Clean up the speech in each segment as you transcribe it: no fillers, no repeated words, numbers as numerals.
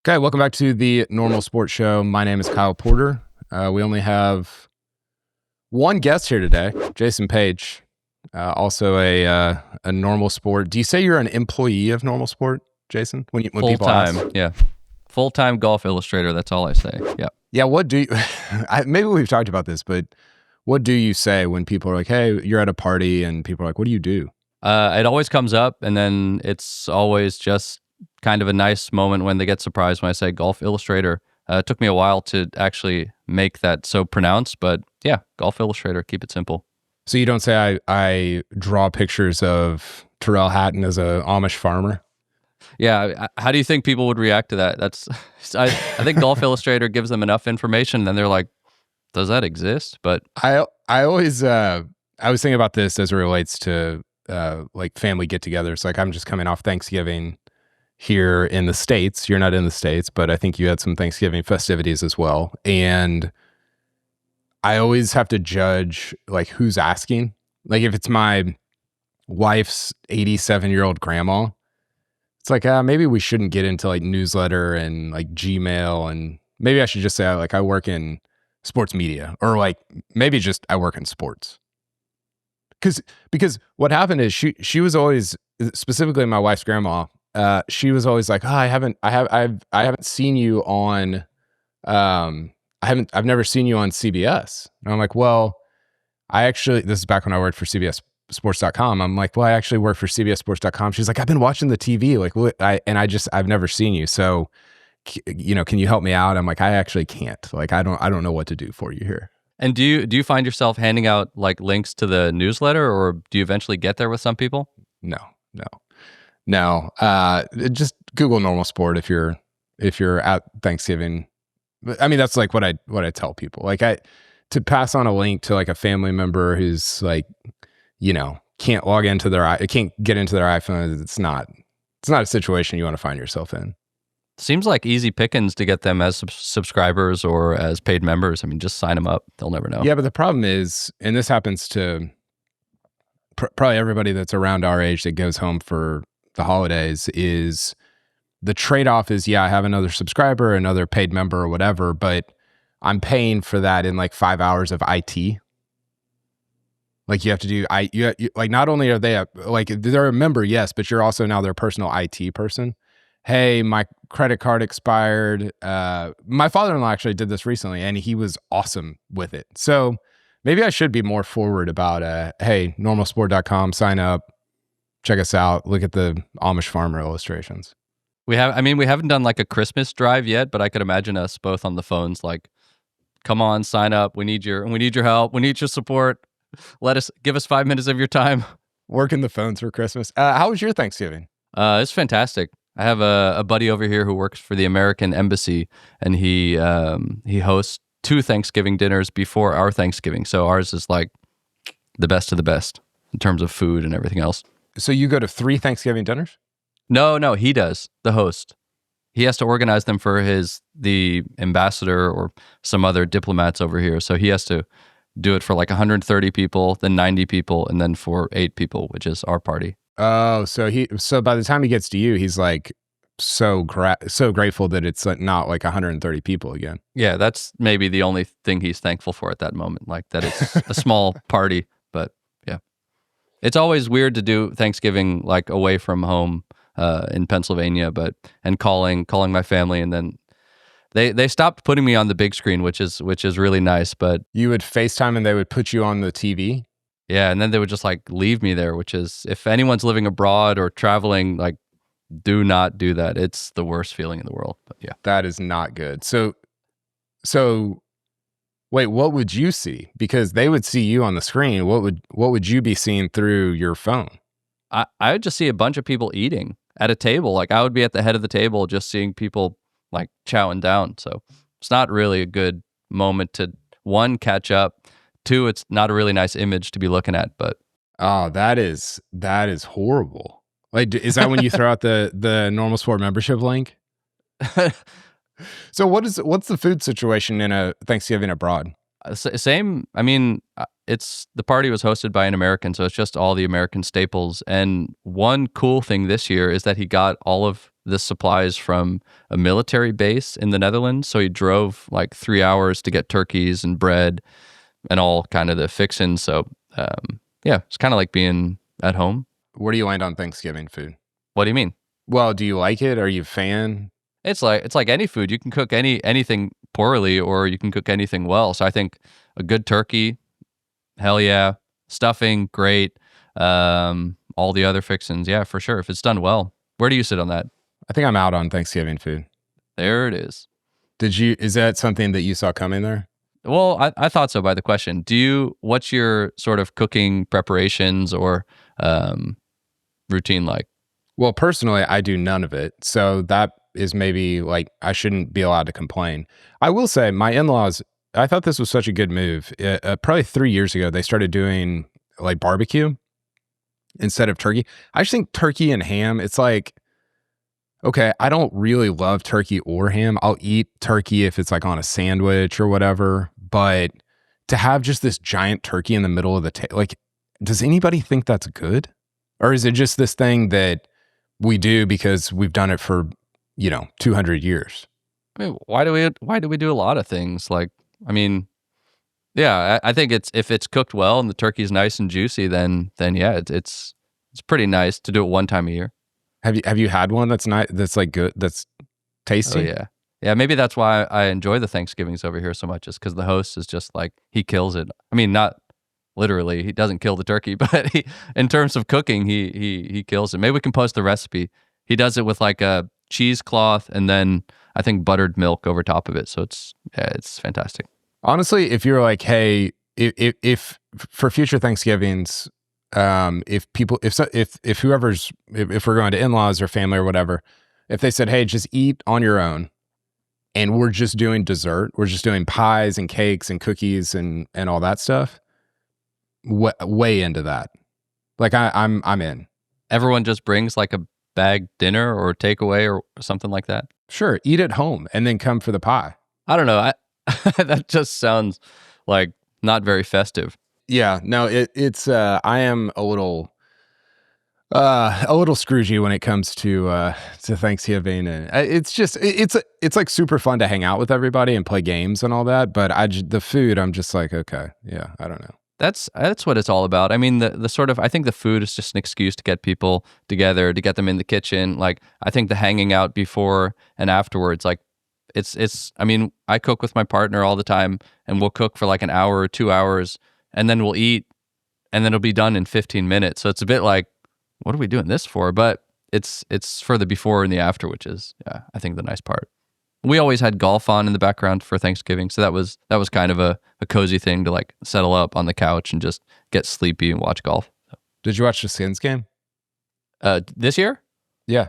Okay, welcome back to the Normal Sports Show. My name is Kyle Porter. We only have one guest here today, Jason Page, also a Normal Sport. Do you say you're an employee of Normal Sport, Jason? When people ask? Full-time, yeah. Full-time golf illustrator, that's all I say. Yeah. Yeah, what do you, maybe we've talked about this, but what do you say when people are like, hey, you're at a party and people are like, what do you do? It always comes up, and then it's always just kind of a nice moment when they get surprised when I say golf illustrator. It took me a while to actually make that so pronounced, but yeah, golf illustrator, keep it simple. So you don't say I draw pictures of Terrell Hatton as a Amish farmer? Yeah, how do you think people would react to that? I think golf illustrator gives them enough information, and then they're like, does that exist? But I always I was thinking about this as it relates to like family get-togethers. Like I'm just coming off Thanksgiving here in the States. You're not in the States, but I think you had some Thanksgiving festivities as well. And I always have to judge like who's asking. Like if it's my wife's 87-year-old grandma, it's like maybe we shouldn't get into like newsletter and like Gmail, and maybe I should just say like I work in sports media, or like maybe just I work in sports. Because what happened is she was always, specifically my wife's grandma, she was always like, oh, I haven't seen you on I've never seen you on CBS. And I'm like, well, this is back when I worked for CBSSports.com. I'm like, well, I actually work for CBSSports.com. She's like, I've been watching the TV, I've never seen you. So, can you help me out? I'm like, I actually can't. Like, I don't know what to do for you here. and do you find yourself handing out like links to the newsletter, or do you eventually get there with some people? No. Just Google Normal Sport if you're at Thanksgiving. I mean, that's like what I tell people. Like to pass on a link to like a family member who's like, can't log into can't get into their iPhone. It's not a situation you want to find yourself in. Seems like easy pickings to get them as subscribers or as paid members. I mean, just sign them up. They'll never know. Yeah, but the problem is, and this happens to probably everybody that's around our age that goes home for the holidays, is the trade-off is, yeah, I have another subscriber, another paid member or whatever, but I'm paying for that in like 5 hours of IT. Like you have to do, like not only are they they're a member, yes, but you're also now their personal IT person. Hey, my credit card expired. My father-in-law actually did this recently, and he was awesome with it. So maybe I should be more forward about, hey, normalsport.com, sign up, check us out, look at the Amish farmer illustrations. We haven't done like a Christmas drive yet, but I could imagine us both on the phones like, come on, sign up. We need your help. We need your support. Give us 5 minutes of your time. Working the phones for Christmas. How was your Thanksgiving? It's fantastic. I have a buddy over here who works for the American Embassy, and he hosts 2 Thanksgiving dinners before our Thanksgiving. So ours is like the best of the best in terms of food and everything else. So you go to 3 Thanksgiving dinners? No, he does, the host. He has to organize them for the ambassador or some other diplomats over here. So he has to do it for like 130 people, then 90 people, and then for 8 people, which is our party. Oh, so by the time he gets to you, he's like so grateful that it's like not like 130 people again. Yeah, that's maybe the only thing he's thankful for at that moment, like that it's a small party. But yeah, it's always weird to do Thanksgiving like away from home in Pennsylvania, and calling my family, and then they stopped putting me on the big screen, which is really nice. But you would FaceTime and they would put you on the TV. Yeah, and then they would just like leave me there, which is, if anyone's living abroad or traveling, like, do not do that. It's the worst feeling in the world. But yeah, that is not good. So wait, what would you see? Because they would see you on the screen. What would you be seeing through your phone? I would just see a bunch of people eating at a table. Like I would be at the head of the table, just seeing people like chowing down. So it's not really a good moment to, 1, catch up. 2, it's not a really nice image to be looking at. But that is horrible. Like, is that when you throw out the Normal Sport membership link? So what's the food situation in a Thanksgiving abroad? Same. I mean, the party was hosted by an American, so it's just all the American staples. And one cool thing this year is that he got all of this supplies from a military base in the Netherlands. So he drove like 3 hours to get turkeys and bread and all kind of the fixins. So yeah, it's kind of like being at home. Where do you land on Thanksgiving food? What do you mean? Well, do you like it? Are you a fan? It's like any food. You can cook anything poorly, or you can cook anything well. So I think a good turkey, hell yeah. Stuffing, great. All the other fixins, yeah, for sure. If it's done well. Where do you sit on that? I think I'm out on Thanksgiving food. There it is. Is that something that you saw coming there? Well, I thought so by the question. What's your sort of cooking preparations or routine like? Well, personally, I do none of it. So that is maybe like I shouldn't be allowed to complain. I will say my in-laws, I thought this was such a good move. Probably 3 years ago, they started doing like barbecue instead of turkey. I just think turkey and ham, it's like, okay, I don't really love turkey or ham. I'll eat turkey if it's like on a sandwich or whatever. But to have just this giant turkey in the middle of the table, like, does anybody think that's good? Or is it just this thing that we do because we've done it for, 200 years? I mean, why do we do a lot of things? Like, I mean, yeah, I think if it's cooked well and the turkey's nice and juicy, then yeah, it's pretty nice to do it one time a year. Have you had one that's not that's like good, that's tasty? Oh yeah. Yeah, maybe that's why I enjoy the Thanksgivings over here so much, is because the host is just like, he kills it. I mean, not literally, he doesn't kill the turkey, but in terms of cooking, he kills it. Maybe we can post the recipe. He does it with like a cheesecloth and then I think buttered milk over top of it. So it's fantastic. Honestly, if you're like, hey, if for future Thanksgivings, if we're going to in-laws or family or whatever, if they said, hey, just eat on your own, and we're just doing dessert, we're just doing pies and cakes and cookies and all that stuff, way into that. Like I'm in. Everyone just brings like a bag dinner or takeaway or something like that. Sure, eat at home and then come for the pie. I don't know. That just sounds like not very festive. Yeah, no, it's I am a little Scroogey when it comes to Thanksgiving, and it's like super fun to hang out with everybody and play games and all that. But the food, I'm just like, okay, yeah, I don't know. That's what it's all about. I mean, the sort of, I think the food is just an excuse to get people together, to get them in the kitchen. Like, I think the hanging out before and afterwards, like, I mean, I cook with my partner all the time, and we'll cook for like an hour or 2 hours, and then we'll eat, and then it'll be done in 15 minutes. So it's a bit like, what are we doing this for? But it's for the before and the after, which is, yeah, I think the nice part. We always had golf on in the background for Thanksgiving, so that was kind of a cozy thing to like settle up on the couch and just get sleepy and watch golf. Did you watch the Skins game? This year? Yeah.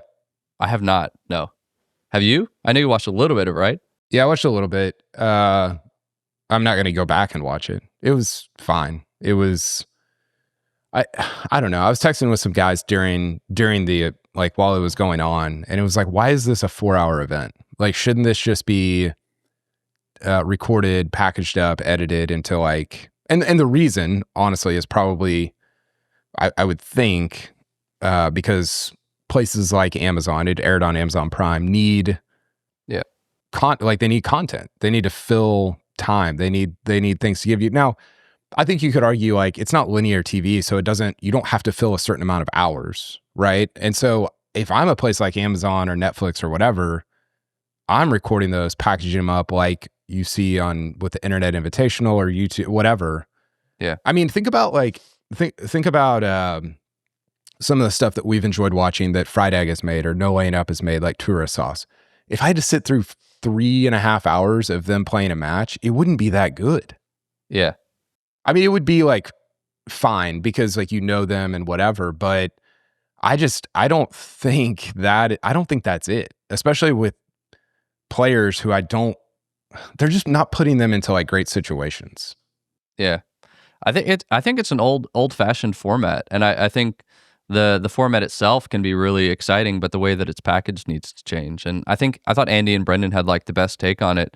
I have not, no. Have you? I know you watched a little bit of it, right? Yeah, I watched a little bit. I'm not going to go back and watch it. It was fine. It was, I don't know. I was texting with some guys during the, like, while it was going on, and it was like, why is this a 4-hour event? Like, shouldn't this just be recorded, packaged up, edited into like, and the reason, honestly, is probably, I would think, because places like Amazon, it aired on Amazon Prime, need, yeah, they need content. They need to fill time. They need things to give you. Now, I think you could argue like it's not linear TV, so you don't have to fill a certain amount of hours, right? And so if I'm a place like Amazon or Netflix or whatever, I'm recording those, packaging them up like you see with the Internet Invitational or YouTube, whatever. Yeah. I mean, think about think about some of the stuff that we've enjoyed watching that Fried Egg has made or No Laying Up has made, like Tourist Sauce. If I had to sit through 3.5 hours of them playing a match, it wouldn't be that good. Yeah. I mean, it would be like fine because like you know them and whatever, but I don't think that's it, especially with players who they're just not putting them into like great situations. Yeah. I think it's an old fashioned format, and I think the format itself can be really exciting, but the way that it's packaged needs to change. And I thought Andy and Brendan had like the best take on it.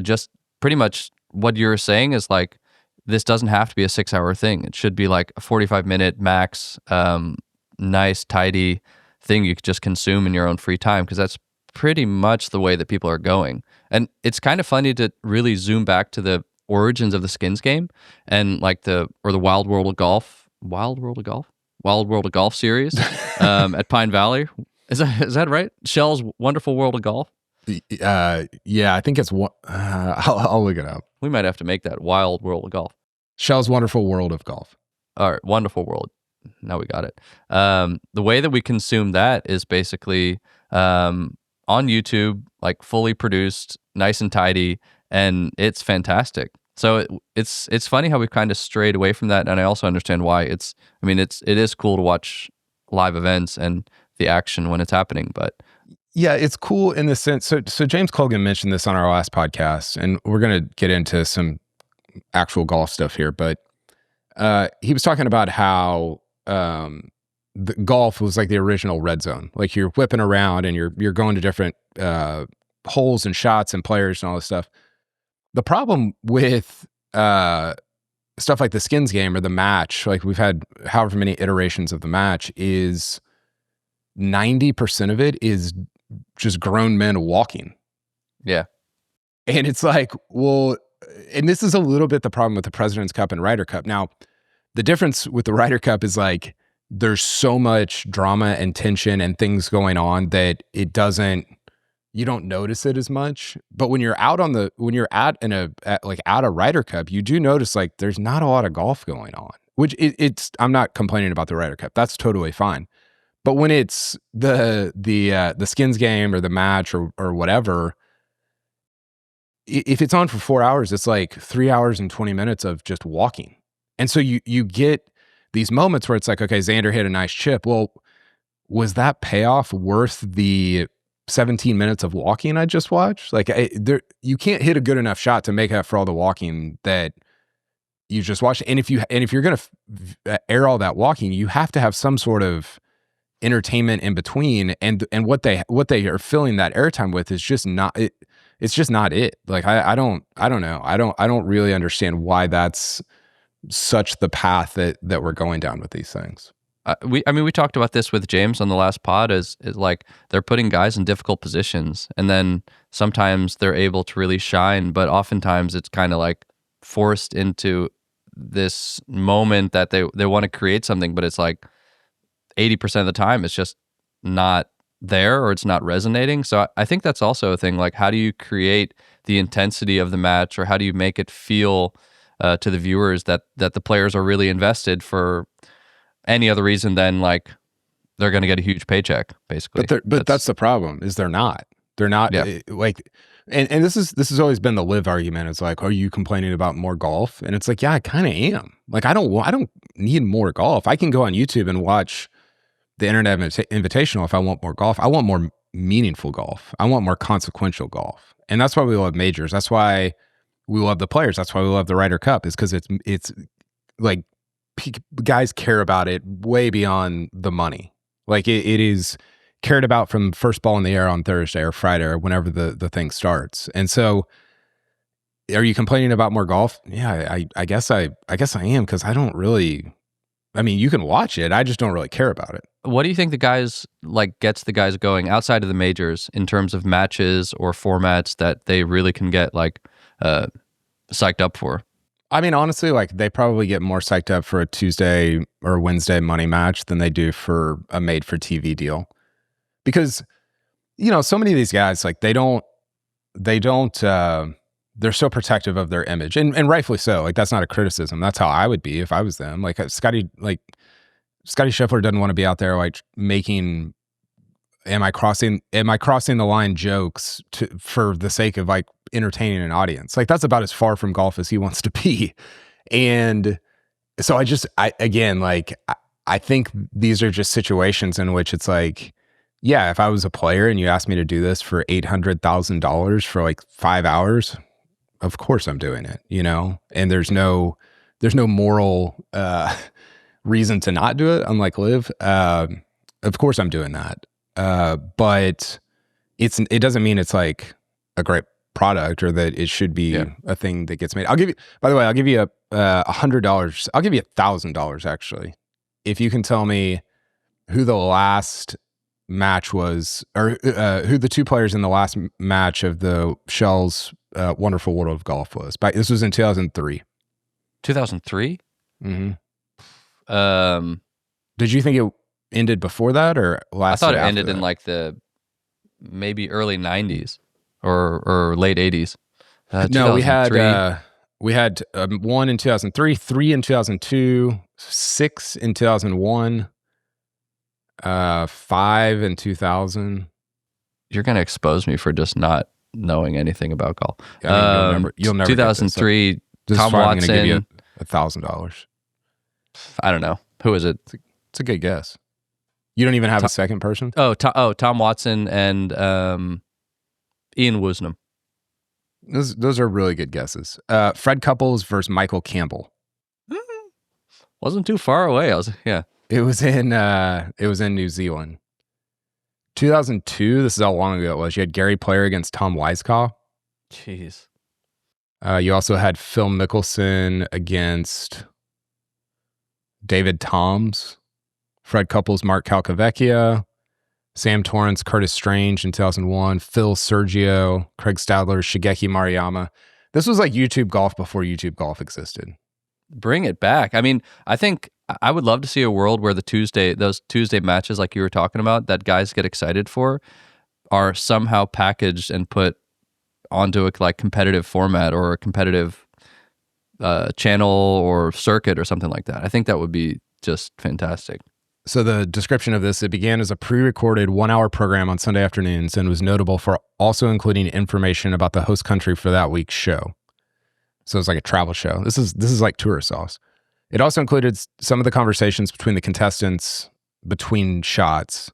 Just pretty much what you're saying is like, this doesn't have to be a 6-hour thing. It should be like a 45-minute max, nice, tidy thing you could just consume in your own free time, because that's pretty much the way that people are going. And it's kind of funny to really zoom back to the origins of the skins game and like the Wild World of Golf, Wild World of Golf series at Pine Valley. Is that right? Shell's Wonderful World of Golf. Yeah, I think it's one. I'll look it up. We might have to make that Wild World of Golf. Shell's Wonderful World of Golf. All right, Wonderful World. Now we got it. The way that we consume that is basically on YouTube, like fully produced, nice and tidy, and it's fantastic. So it's funny how we've kind of strayed away from that, and I also understand why. It is cool to watch live events and the action when it's happening, but yeah, it's cool in the sense. So James Colgan mentioned this on our last podcast, and we're going to get into some actual golf stuff here, but he was talking about how the golf was like the original red zone. Like you're whipping around and you're going to different holes and shots and players and all this stuff. The problem with stuff like the skins game or the match, like we've had however many iterations of the match, is 90% of it is just grown men walking. Yeah. And it's like, well, and this is a little bit the problem with the President's Cup and Ryder Cup. Now, the difference with the Ryder Cup is like there's so much drama and tension and things going on that you don't notice it as much. But when you're at a Ryder Cup, you do notice like there's not a lot of golf going on, which I'm not complaining about the Ryder Cup. That's totally fine. But when it's the skins game or the match or whatever, if it's on for 4 hours, it's like 3 hours and 20 minutes of just walking. And so you get these moments where it's like, okay, Xander hit a nice chip. Well, was that payoff worth the 17 minutes of walking I just watched? Like you can't hit a good enough shot to make up for all the walking that you just watched. And if you're going to air all that walking, you have to have some sort of entertainment in between, and what they are filling that airtime with is just not it. It's just not it. Like I don't know. I don't really understand why that's such the path that we're going down with these things. We talked about this with James on the last pod, is like they're putting guys in difficult positions, and then sometimes they're able to really shine, but oftentimes it's kind of like forced into this moment that they want to create something, but it's like 80% of the time it's just not there, or it's not resonating. So I think that's also a thing. Like, how do you create the intensity of the match, or how do you make it feel to the viewers that the players are really invested for any other reason than like they're going to get a huge paycheck, basically. But that's the problem, is they're not. Yeah. Like, and this has always been the live argument. It's like, are you complaining about more golf? And it's like, yeah, I kind of am. Like, I don't need more golf. I can go on YouTube and watch the Internet Invitational if I want more golf. I want more meaningful golf. I want more consequential golf. And that's why we love majors. That's why we love the players. That's why we love the Ryder Cup, is because it's like guys care about it way beyond the money. Like it is cared about from first ball in the air on Thursday or Friday or whenever the thing starts. And so are you complaining about more golf? Yeah, I guess I am, because I don't really, I mean, you can watch it. I just don't really care about it. What do you think gets the guys going outside of the majors in terms of matches or formats that they really can get psyched up for? I mean, honestly, like they probably get more psyched up for a Tuesday or Wednesday money match than they do for a made for TV deal. Because, so many of these guys, like they're so protective of their image, and rightfully so. Like, that's not a criticism. That's how I would be if I was them. Like Scotty Scheffler doesn't want to be out there like making, am I crossing the line jokes for the sake of like entertaining an audience. Like, that's about as far from golf as he wants to be. And so I think these are just situations in which it's like, yeah, if I was a player and you asked me to do this for $800,000 for like 5 hours, of course I'm doing it, and there's no moral reason to not do it, unlike live. Of course I'm doing that. But it doesn't mean it's like a great product or that it should be a thing that gets made. I'll give you $100. I'll give you $1,000 actually, if you can tell me who the last match was, or who the two players in the last match of the Shell's Wonderful World of Golf was. This was in 2003. 2003? Mm-hmm. Did you think it ended before that or lasted? I thought it ended in like the maybe early 90s or late 80s. No, we had 1 in 2003, 3 in 2002, 6 in 2001, 5 in 2000. You're gonna expose me for just not knowing anything about golf. I mean, you'll never 2003. This Tom is why I'm Watson. going to give you $1,000. I don't know. Who is it? It's a good guess. You don't even have a second person? Tom Watson and Ian Woosnam. Those are really good guesses. Fred Couples versus Michael Campbell. Wasn't too far away. It was in New Zealand. 2002. This is how long ago it was. You had Gary Player against Tom Weiskopf. Jeez. You also had Phil Mickelson against David Toms, Fred Couples, Mark Calcavecchia, Sam Torrance, Curtis Strange in 2001, Phil Sergio, Craig Stadler, Shigeki Mariyama. This was like YouTube Golf before YouTube Golf existed. Bring it back. I mean, I think I would love to see a world where those Tuesday matches like you were talking about that guys get excited for are somehow packaged and put onto a like competitive format or a competitive channel or circuit or something like that. I think that would be just fantastic. So the description of this, it began as a pre-recorded 1-hour program on Sunday afternoons and was notable for also including information about the host country for that week's show. So it's like a travel show. This is like tourist sauce. It also included some of the conversations between the contestants between shots.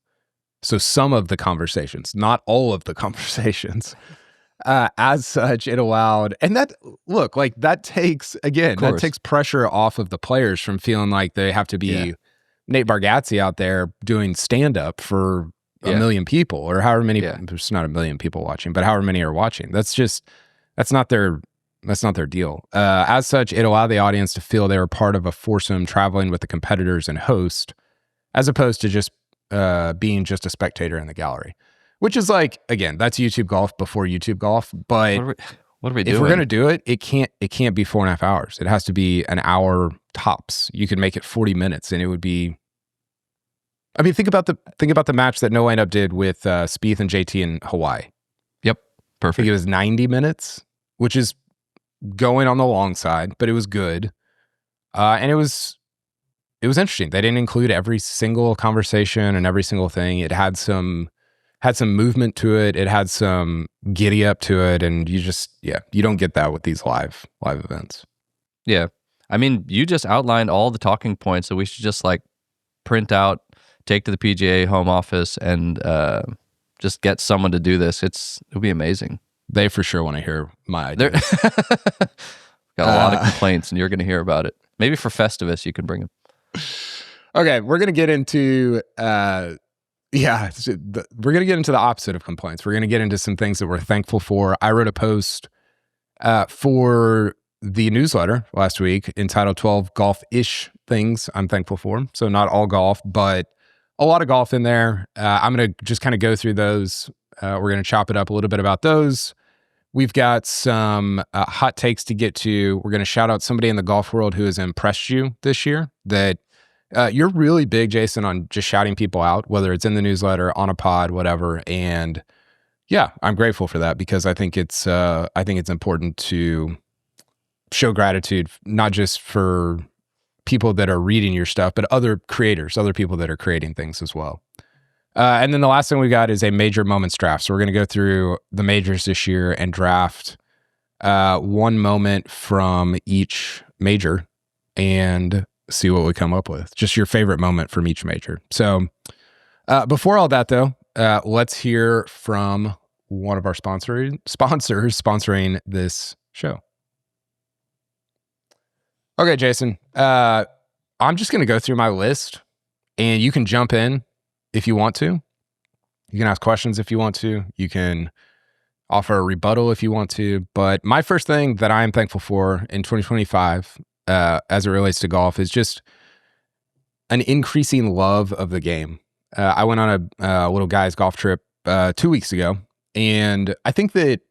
So some of the conversations, not all of the conversations. As such, it allowed, and that takes pressure off of the players from feeling like they have to be Nate Bargatze out there doing stand-up for a million people or however many. There's not a million people watching, but however many are watching. That's not their deal. As such, it allowed the audience to feel they were part of a foursome traveling with the competitors and host, as opposed to just being just a spectator in the gallery. Which is like, again, that's YouTube Golf before YouTube Golf. But what are we doing? If we're gonna do it, it can't be 4.5 hours. It has to be an hour tops. You could make it 40 minutes, and it would be. I mean, think about the match that No Layup did with Spieth and JT in Hawaii. Yep, perfect. I think it was 90 minutes, which is going on the long side, but it was good, and it was interesting. They didn't include every single conversation and every single thing. It had some movement to it. It had some giddy up to it. And you don't get that with these live events. Yeah. I mean, you just outlined all the talking points that we should just like print out, take to the PGA home office and just get someone to do this. It'll be amazing. They for sure want to hear my idea. Got a lot of complaints and you're going to hear about it. Maybe for Festivus, you can bring them. Okay. We're going to get into, we're going to get into the opposite of complaints. We're going to get into some things that we're thankful for. I wrote a post for the newsletter last week entitled 12 golf-ish things I'm thankful for. So not all golf, but a lot of golf in there. I'm going to just kind of go through those. We're going to chop it up a little bit about those. We've got some hot takes to get to. We're going to shout out somebody in the golf world who has impressed you this year that you're really big, Jason, on just shouting people out, whether it's in the newsletter, on a pod, whatever. And yeah, I'm grateful for that because I think it's important to show gratitude, not just for people that are reading your stuff, but other creators, other people that are creating things as well. And then the last thing we got is a major moments draft. So we're going to go through the majors this year and draft one moment from each major and see what we come up with. Just your favorite moment from each major. So before all that, though, let's hear from one of our sponsors sponsoring this show. Okay, Jason, I'm just going to go through my list and you can jump in if you want to. You can ask questions if you want to. You can offer a rebuttal if you want to. But my first thing that I am thankful for in 2025, as it relates to golf, is just an increasing love of the game. I went on a little guy's golf trip 2 weeks ago, and I think that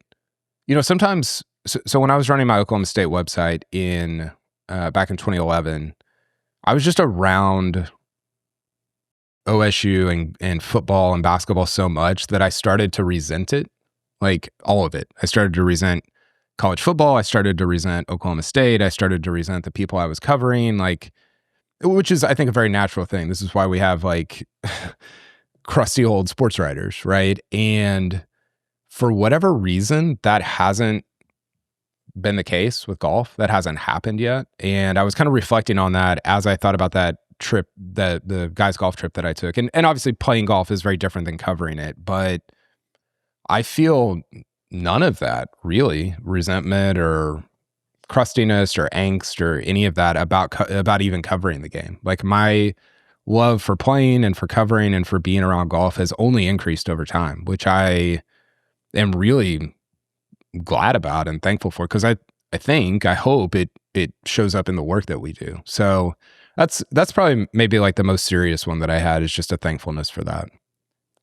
sometimes. So when I was running my Oklahoma State website in back in 2011, I was just around OSU and football and basketball so much that I started to resent it, like all of it. I started to resent college football. I started to resent Oklahoma State. I started to resent the people I was covering, which is, I think, a very natural thing. This is why we have crusty old sports writers, right? And for whatever reason, that hasn't been the case with golf. That hasn't happened yet. And I was kind of reflecting on that as I thought about that trip, the guys golf trip that I took. And obviously playing golf is very different than covering it, but I feel none of that really, resentment or crustiness or angst or any of that about even covering the game. Like, my love for playing and for covering and for being around golf has only increased over time, which I am really glad about and thankful for, because I hope it shows up in the work that we do. So that's probably maybe like the most serious one that I had, is just a thankfulness for that.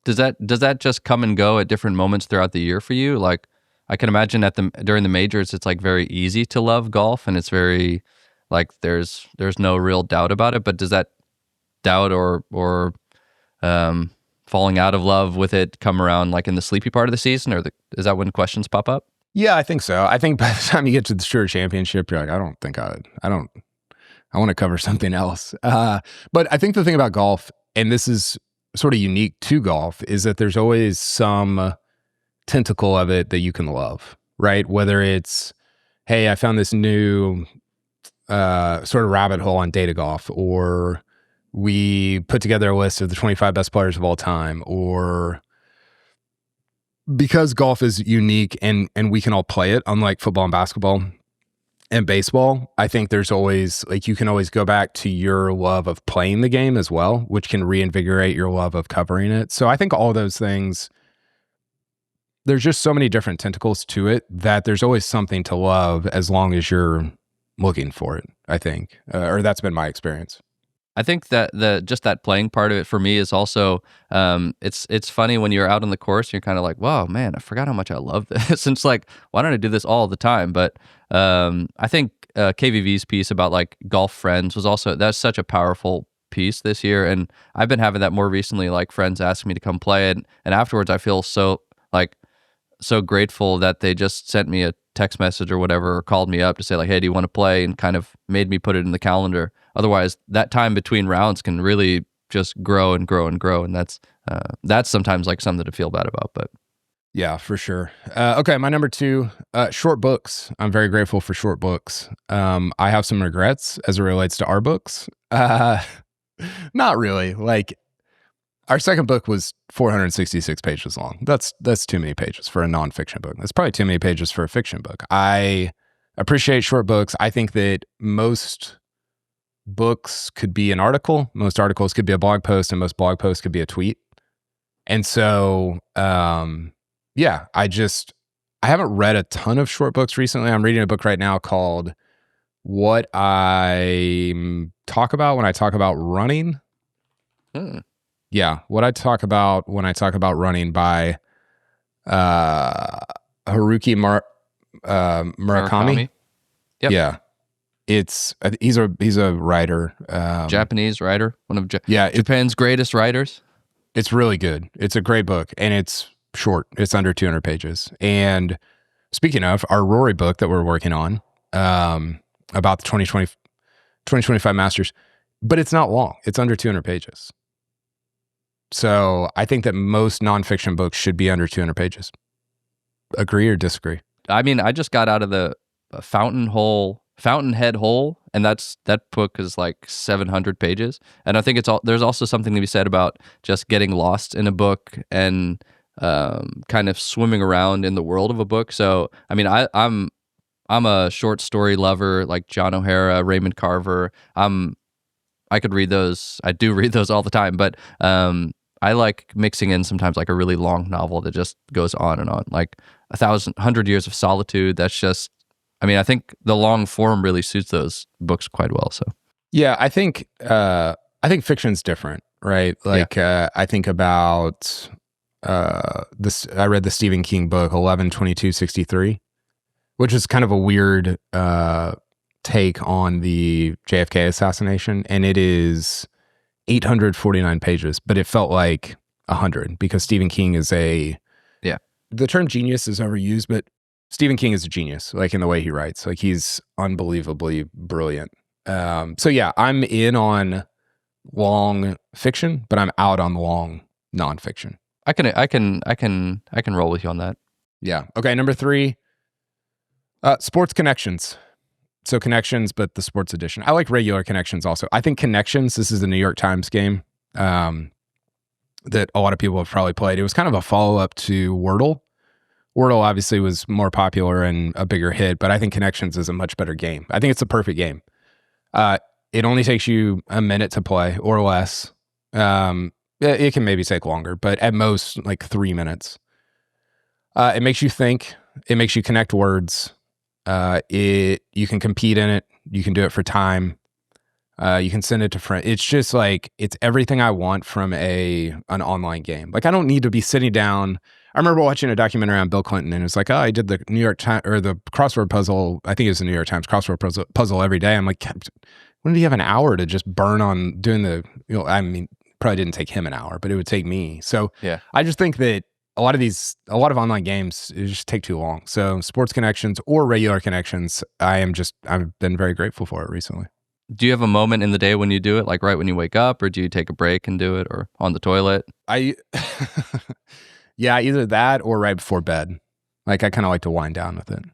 Does that just come and go at different moments throughout the year for you? Like, I can imagine during the majors, it's like very easy to love golf, and it's very like there's no real doubt about it. But does that doubt or falling out of love with it come around like in the sleepy part of the season, or is that when questions pop up? Yeah, I think so. I think by the time you get to the Tour Championship, you're like, I want to cover something else. But I think the thing about golf, and this is sort of unique to golf, is that there's always some tentacle of it that you can love, right? Whether it's, hey, I found this new sort of rabbit hole on data golf, or we put together a list of the 25 best players of all time, or because golf is unique and we can all play it, unlike football and basketball and baseball, I think there's always, you can always go back to your love of playing the game as well, which can reinvigorate your love of covering it. So I think all those things, there's just so many different tentacles to it that there's always something to love as long as you're looking for it, I think. Or that's been my experience. I think that just that playing part of it for me is also it's funny when you're out on the course, you're kind of like, wow, man, I forgot how much I love this. And it's like, why don't I do this all the time? But I think KVV's piece about like golf friends that's such a powerful piece this year, and I've been having that more recently. Like, friends ask me to come play it, and afterwards I feel so grateful that they just sent me a text message or whatever, or called me up to say like, hey, do you want to play, and kind of made me put it in the calendar. Otherwise, that time between rounds can really just grow and grow and grow, and that's sometimes like something to feel bad about. But yeah, for sure. Okay, my number 2, short books. I'm very grateful for short books. I have some regrets as it relates to our books. Not really. Like, our second book was 466 pages long. That's too many pages for a nonfiction book. That's probably too many pages for a fiction book. I appreciate short books. I think that most books could be an article. Most articles could be a blog post, and most blog posts could be a tweet. And so, yeah, I haven't read a ton of short books recently. I'm reading a book right now called What I Talk About When I Talk About Running. Yeah, What I Talk About When I Talk About Running by Haruki Murakami. Yep. Yeah. He's a writer, Japanese writer, one of Japan's greatest writers. It's really good. It's a great book, and it's short. It's under 200 pages. And speaking of our Rory book that we're working on, about the 2025 Masters, but it's not long. It's under 200 pages. So I think that most nonfiction books should be under 200 pages. Agree or disagree? I mean, I just got out of the Fountainhead Hole, and that book is like 700 pages. And I think there's also something to be said about just getting lost in a book and kind of swimming around in the world of a book. So, I mean, I'm a short story lover, like John O'Hara, Raymond Carver. I could read those. I do read those all the time, but I like mixing in sometimes like a really long novel that just goes on and on, like 100 Years of Solitude. That's just, I mean, I think the long form really suits those books quite well. So yeah, I think fiction's different. right? Like I think about this. I read the Stephen King book 11/22/63, which is kind of a weird take on the JFK assassination, and it is 849 pages, but it felt like 100 because Stephen King is the term genius is overused, but Stephen King is a genius, like in the way he writes. Like he's unbelievably brilliant. So yeah, I'm in on long fiction, but I'm out on long nonfiction. I can roll with you on that. Yeah. Okay. Number 3, sports connections. So Connections, but the sports edition. I like regular Connections also. I think Connections, this is the New York Times game that a lot of people have probably played. It was kind of a follow-up to Wordle. Wordle obviously was more popular and a bigger hit, but I think Connections is a much better game. I think it's a perfect game. It only takes you a minute to play or less. It can maybe take longer, but at most like 3 minutes. It makes you think. It makes you connect words. You can compete in it. You can do it for time. You can send it to friends. It's just like, it's everything I want from an online game. Like I don't need to be sitting down. I remember watching a documentary on Bill Clinton, and it's like, oh, I did the New York Times or the crossword puzzle. I think it was the New York Times crossword puzzle every day. I'm like, when did he have an hour to just burn on doing the, I mean, probably didn't take him an hour, but it would take me. So Yeah. I just think that a lot of online games, it just take too long. So sports connections or regular connections, I've been very grateful for it recently. Do you have a moment in the day when you do it, like right when you wake up, or do you take a break and do it, or on the toilet? Yeah, either that or right before bed. Like I kind of like to wind down with it.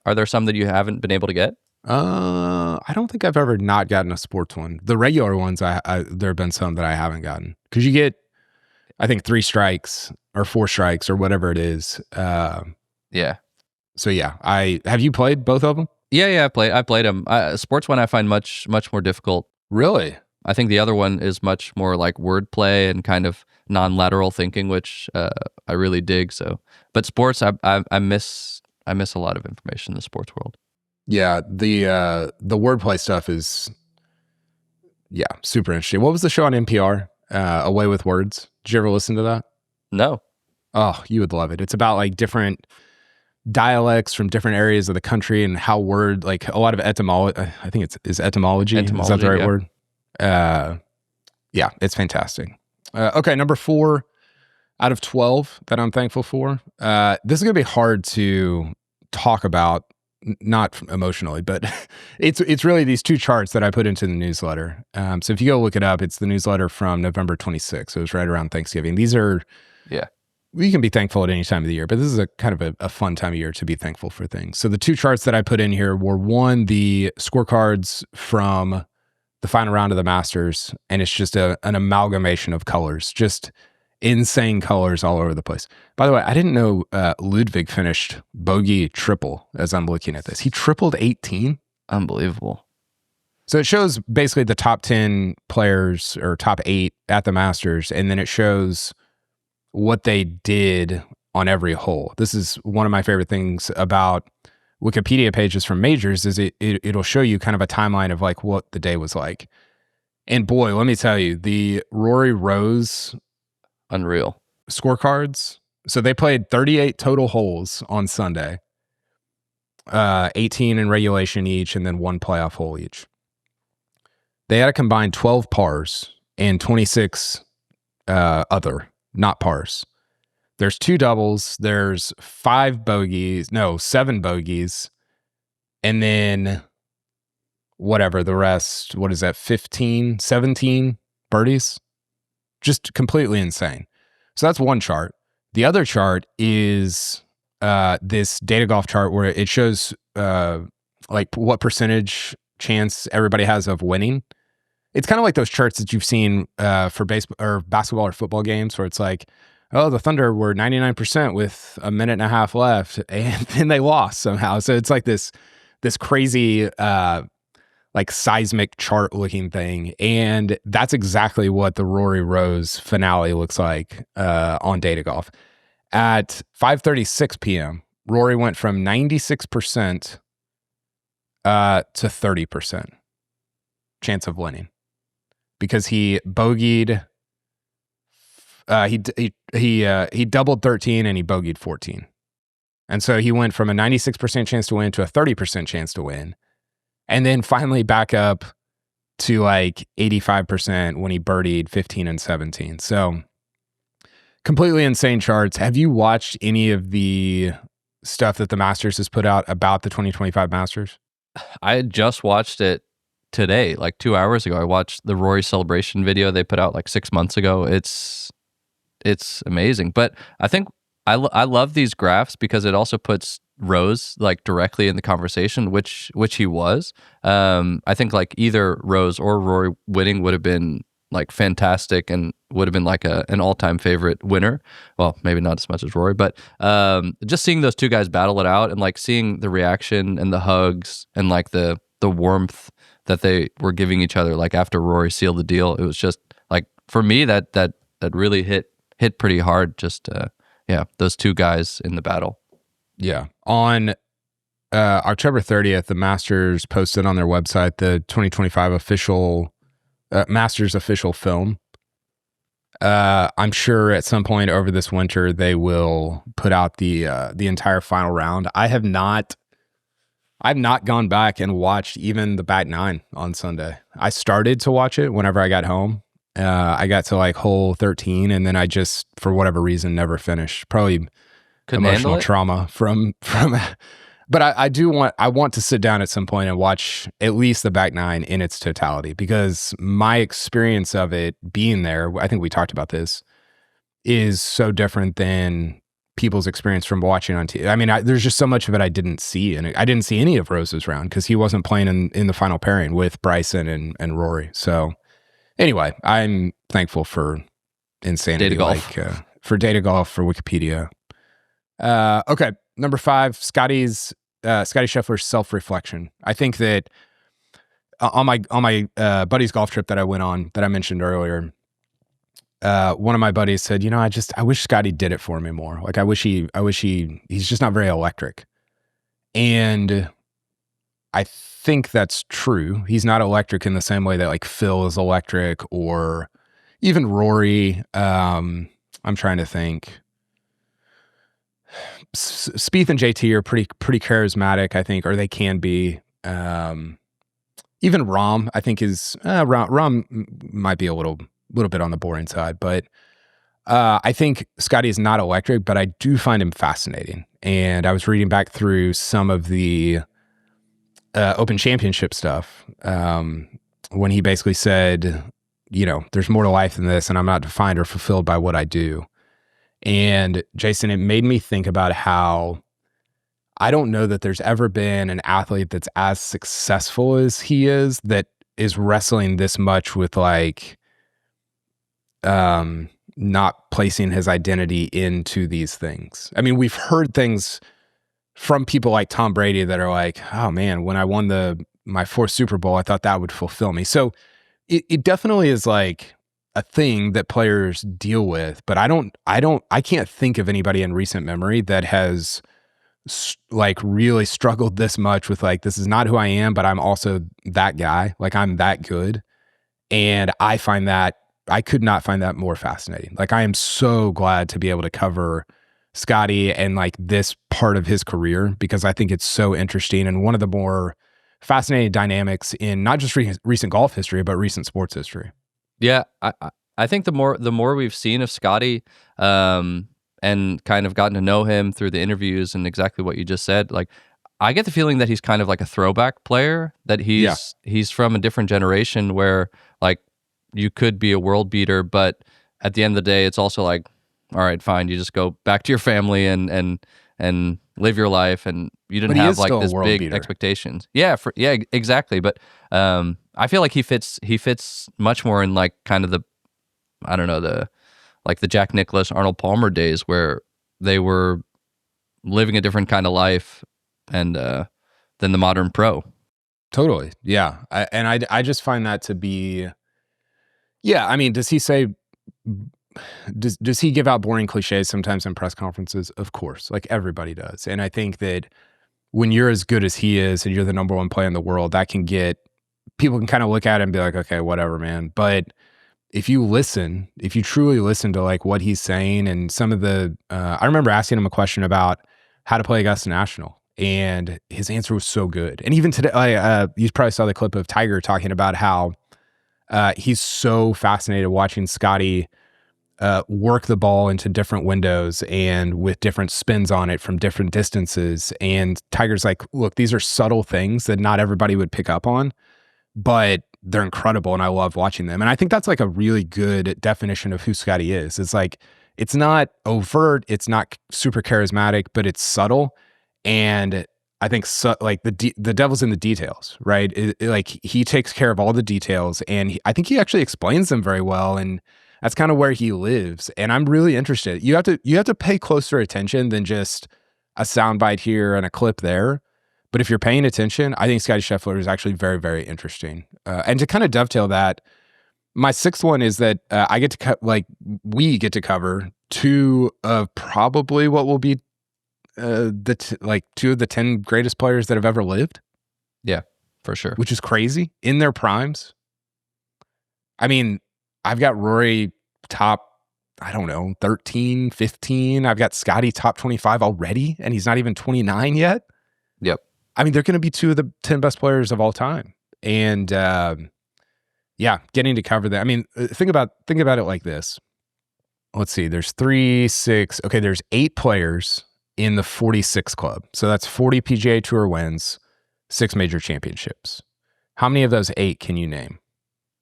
Are there some that you haven't been able to get? I don't think I've ever not gotten a sports one. The regular ones, there have been some that I haven't gotten because you get, I think 3 strikes or 4 strikes or whatever it is. Yeah. So yeah, have you played both of them? Yeah, I played them. Sports one I find much more difficult. Really? I think the other one is much more like wordplay and kind of non-lateral thinking, which I really dig. So, but sports, I miss a lot of information in the sports world. Yeah, the wordplay stuff is super interesting. What was the show on NPR? Away with Words. Did you ever listen to that? No. Oh, you would love it. It's about like different dialects from different areas of the country and how like a lot of etymology. I think is etymology. Is that the right word? Yeah, it's fantastic. Okay, number 4 out of 12 that I'm thankful for. This is going to be hard to talk about, not emotionally, but it's really these 2 charts that I put into the newsletter. So if you go look it up, it's the newsletter from November 26th. It was right around Thanksgiving. These are, we can be thankful at any time of the year, but this is a kind of a fun time of year to be thankful for things. So the 2 charts that I put in here were, one, the scorecards from the final round of the Masters, and it's just an amalgamation of colors, just insane colors all over the place. By the way, I didn't know Ludwig finished bogey triple as I'm looking at this. He tripled 18. Unbelievable. So it shows basically the top 10 players or top 8 at the Masters, and then it shows what they did on every hole. This is one of my favorite things about Wikipedia pages from majors is it'll show you kind of a timeline of like what the day was like. And boy, let me tell you, the Rory Rose unreal scorecards. So they played 38 total holes on Sunday, 18 in regulation each, and then 1 playoff hole each. They had a combined 12 pars and 26 other, not pars. There's 2 doubles, there's 7 bogeys, and then whatever the rest, what is that, 15, 17 birdies? Just completely insane. So that's one chart. The other chart is this data golf chart where it shows like what percentage chance everybody has of winning. It's kind of like those charts that you've seen for baseball or basketball or football games where it's like, oh, the Thunder were 99% with a minute and a half left, and then they lost somehow. So it's like this crazy like seismic chart looking thing. And that's exactly what the Rory Rose finale looks like on Data Golf. At 5:36 p.m., Rory went from 96% to 30% chance of winning because he bogeyed He doubled 13 and he bogeyed 14. And so he went from a 96% chance to win to a 30% chance to win. And then finally back up to like 85% when he birdied 15 and 17. So completely insane charts. Have you watched any of the stuff that the Masters has put out about the 2025 Masters? I just watched it today, like 2 hours ago. I watched the Rory celebration video they put out like 6 months ago. It's amazing. But I think I love these graphs because it also puts Rose like directly in the conversation, which he was. I think like either Rose or Rory winning would have been like fantastic and would have been like an all-time favorite winner. Well, maybe not as much as Rory, but just seeing those two guys battle it out and like seeing the reaction and the hugs and like the warmth that they were giving each other, like after Rory sealed the deal, it was just like, for me, that really hit pretty hard. Just those two guys in the battle. Yeah. On October 30th, the Masters posted on their website the 2025 official Masters official film. I'm sure at some point over this winter they will put out the entire final round. I've not gone back and watched even the back nine on Sunday. I started to watch it whenever I got home. I got to like hole 13, and then I just, for whatever reason, never finished. Probably Couldn't emotional trauma from. But I want to sit down at some point and watch at least the back nine in its totality, because my experience of it being there, I think we talked about this, is so different than people's experience from watching on TV. I mean, there's just so much of it I didn't see, and I didn't see any of Rose's round because he wasn't playing in the final pairing with Bryson and Rory. So anyway, I'm thankful for insanity, Data golf. For data golf, for Wikipedia. Okay, number 5, Scotty Scheffler's self-reflection. I think that on my buddy's golf trip that I went on that I mentioned earlier, one of my buddies said, I wish Scotty did it for me more. Like I wish he's just not very electric. And I think that's true. He's not electric in the same way that like Phil is electric, or even Rory. I'm trying to think. Spieth and JT are pretty charismatic, I think, or they can be. Even Rahm, I think, is Rahm might be a little bit on the boring side, but I think Scotty is not electric, but I do find him fascinating. And I was reading back through some of the Open Championship stuff when he basically said, there's more to life than this, and I'm not defined or fulfilled by what I do. And Jason, it made me think about how I don't know that there's ever been an athlete that's as successful as he is that is wrestling this much with like not placing his identity into these things. I mean, we've heard things from people like Tom Brady that are like, oh man, when I won my 4th Super Bowl, I thought that would fulfill me. So it definitely is like a thing that players deal with, but I can't think of anybody in recent memory that has like really struggled this much with like, this is not who I am, but I'm also that guy. Like I'm that good. And I could not find that more fascinating. Like I am so glad to be able to cover Scotty and like this part of his career, because I think it's so interesting and one of the more fascinating dynamics in not just recent golf history, but recent sports history. Yeah, I think the more we've seen of Scotty, and kind of gotten to know him through the interviews and exactly what you just said, like I get the feeling that he's kind of like a throwback player, that he's from a different generation where like you could be a world beater, but at the end of the day, it's also like, all right, fine, you just go back to your family and live your life, and you didn't have like this big beater. Expectations. Yeah, exactly. But I feel like he fits much more in like kind of the Jack Nicklaus, Arnold Palmer days where they were living a different kind of life and than the modern pro. Totally. Yeah. I just find that to be, yeah. I mean, does he give out boring cliches sometimes in press conferences? Of course, like everybody does. And I think that when you're as good as he is and you're the number one player in the world, that can get, people can kind of look at it and be like, okay, whatever, man. But if you truly listen to like what he's saying and some of the, I remember asking him a question about how to play Augusta National, and his answer was so good. And even today, you probably saw the clip of Tiger talking about how he's so fascinated watching Scotty work the ball into different windows and with different spins on it from different distances. And Tiger's like, look, these are subtle things that not everybody would pick up on, but they're incredible, and I love watching them. And I think that's like a really good definition of who Scotty is. It's like, it's not overt, it's not super charismatic, but it's subtle. And I think like the devil's in the details, right? Like he takes care of all the details, and I think he actually explains them very well. And that's kind of where he lives. And I'm really interested. You have to pay closer attention than just a soundbite here and a clip there. But if you're paying attention, I think Scotty Scheffler is actually very, very interesting. And to kind of dovetail that, my sixth one is that we get to cover two of probably what will be two of the 10 greatest players that have ever lived. Yeah, for sure. Which is crazy, in their primes. I mean, I've got Rory top, I don't know, 13, 15. I've got Scotty top 25 already, and he's not even 29 yet. Yep. I mean, they're going to be two of the 10 best players of all time. And getting to cover that. I mean, think about it like this. Let's see, there's 8 players in the 46 club. So that's 40 PGA Tour wins, 6 major championships. How many of those 8 can you name?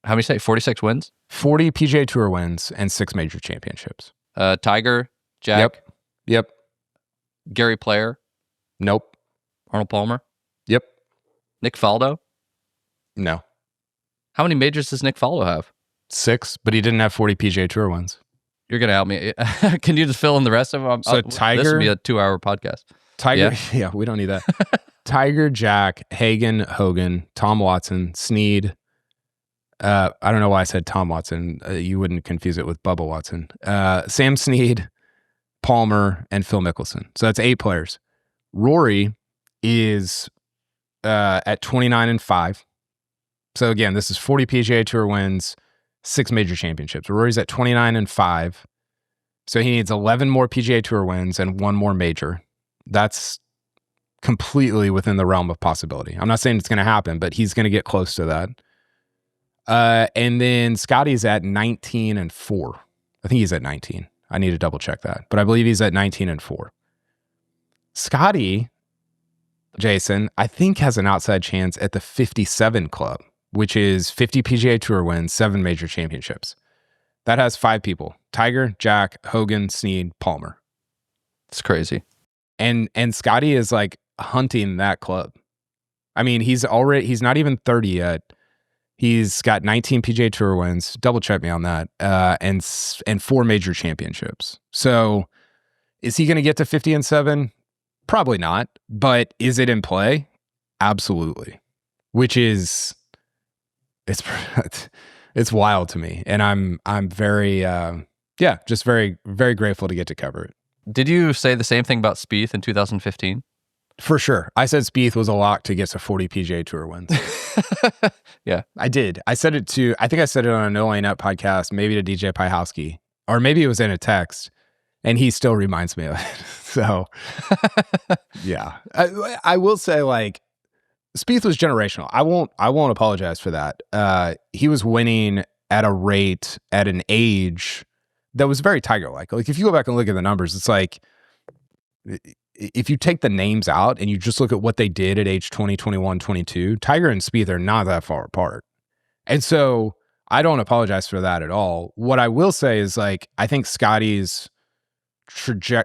How many say 46 wins? 40 PGA Tour wins and 6 major championships. Tiger, Jack. Yep. Gary Player. Nope. Arnold Palmer. Yep. Nick Faldo. No. How many majors does Nick Faldo have? 6, but he didn't have 40 PGA Tour wins. You're gonna help me. Can you just fill in the rest of them? So Tiger. This will be a 2-hour podcast. Tiger. Yeah, we don't need that. Tiger, Jack, Hagen, Hogan, Tom Watson, Snead. I don't know why I said Tom Watson. You wouldn't confuse it with Bubba Watson. Sam Snead, Palmer, and Phil Mickelson. So that's 8 players. Rory is at 29-5. So again, this is 40 PGA Tour wins, 6 major championships. Rory's at 29-5. So he needs 11 more PGA Tour wins and 1 more major. That's completely within the realm of possibility. I'm not saying it's going to happen, but he's going to get close to that. And then Scotty's at 19-4. I think he's at 19. I need to double check that, but I believe he's at 19-4. Scotty, Jason, I think has an outside chance at the 57 club, which is 50 PGA Tour wins, 7 major championships. That has 5 people: Tiger, Jack, Hogan, Snead, Palmer. It's crazy. And Scotty is like hunting that club. I mean, he's not even 30 yet. He's got 19 PGA Tour wins. Double check me on that. And 4 major championships. So is he going to get to 50-7? Probably not. But is it in play? Absolutely. Which is, it's wild to me. And I'm very, just very, very grateful to get to cover it. Did you say the same thing about Spieth in 2015? For sure. I said Spieth was a lock to get to 40 PGA Tour wins. Yeah. I did. I said it I think I said it on a No Laying Up podcast, maybe to DJ Piehowski, or maybe it was in a text, and he still reminds me of it. So, yeah. I will say, like, Spieth was generational. I won't apologize for that. He was winning at a rate, at an age that was very Tiger-like. Like, if you go back and look at the numbers, it's like, if you take the names out and you just look at what they did at age 20, 21, 22, Tiger and Spieth are not that far apart. And so I don't apologize for that at all. What I will say is, like, I think Scotty's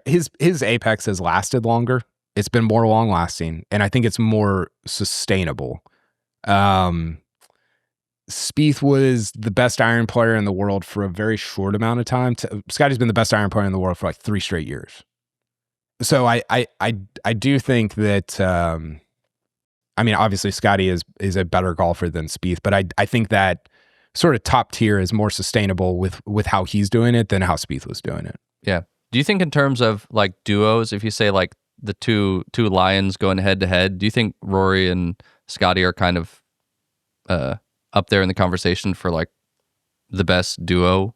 his apex has lasted longer. It's been more long lasting, and I think it's more sustainable. Spieth was the best iron player in the world for a very short amount of time. Scotty's been the best iron player in the world for like 3 straight years. So I do think that, I mean, obviously Scotty is a better golfer than Spieth, but I think that sort of top tier is more sustainable with how he's doing it than how Spieth was doing it. Yeah. Do you think in terms of like duos, if you say like the two Lions going head to head, do you think Rory and Scotty are kind of up there in the conversation for like the best duo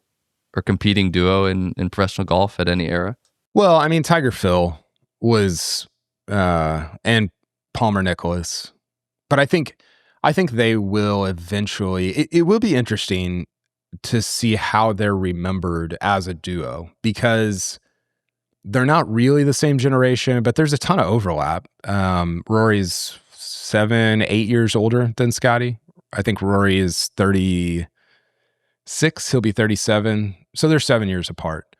or competing duo in professional golf at any era? Well, I mean, Tiger Phil was, and Palmer Nicholas, but I think they will eventually. It will be interesting to see how they're remembered as a duo because they're not really the same generation, but there's a ton of overlap. Rory's 7, 8 years older than Scotty. I think Rory is 36. He'll be 37. So they're 7 years apart.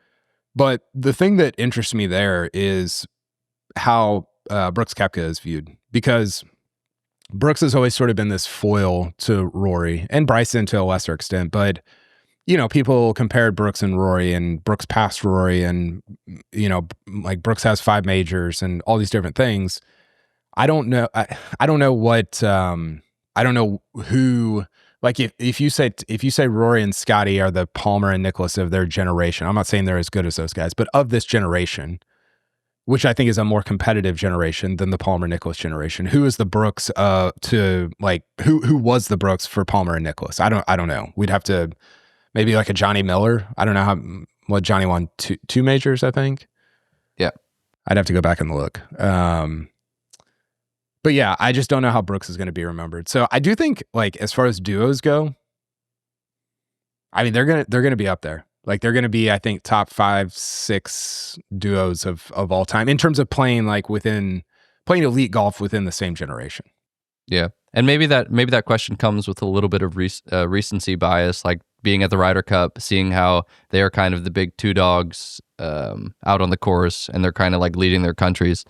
But the thing that interests me there is how Brooks Koepka is viewed, because Brooks has always sort of been this foil to Rory and Bryson to a lesser extent. But, people compared Brooks and Rory, and Brooks passed Rory, and, like Brooks has 5 majors and all these different things. I don't know. I don't know what, I don't know who, like if you say Rory and Scotty are the Palmer and Nicholas of their generation, I'm not saying they're as good as those guys, but of this generation, which I think is a more competitive generation than the Palmer Nicholas generation, who is the Brooks to like who was the Brooks for Palmer and Nicholas? I don't know. We'd have to maybe like a Johnny Miller. I don't know what Johnny won, two majors, I think. Yeah. I'd have to go back and look. But yeah, I just don't know how Brooks is going to be remembered. So I do think, like, as far as duos go, I mean, they're gonna be up there. Like, they're gonna be, I think, top 5, 6 duos of all time in terms of playing elite golf within the same generation. Yeah, and maybe that question comes with a little bit of recency bias, like being at the Ryder Cup, seeing how they are kind of the big two dogs out on the course, and they're kind of like leading their countries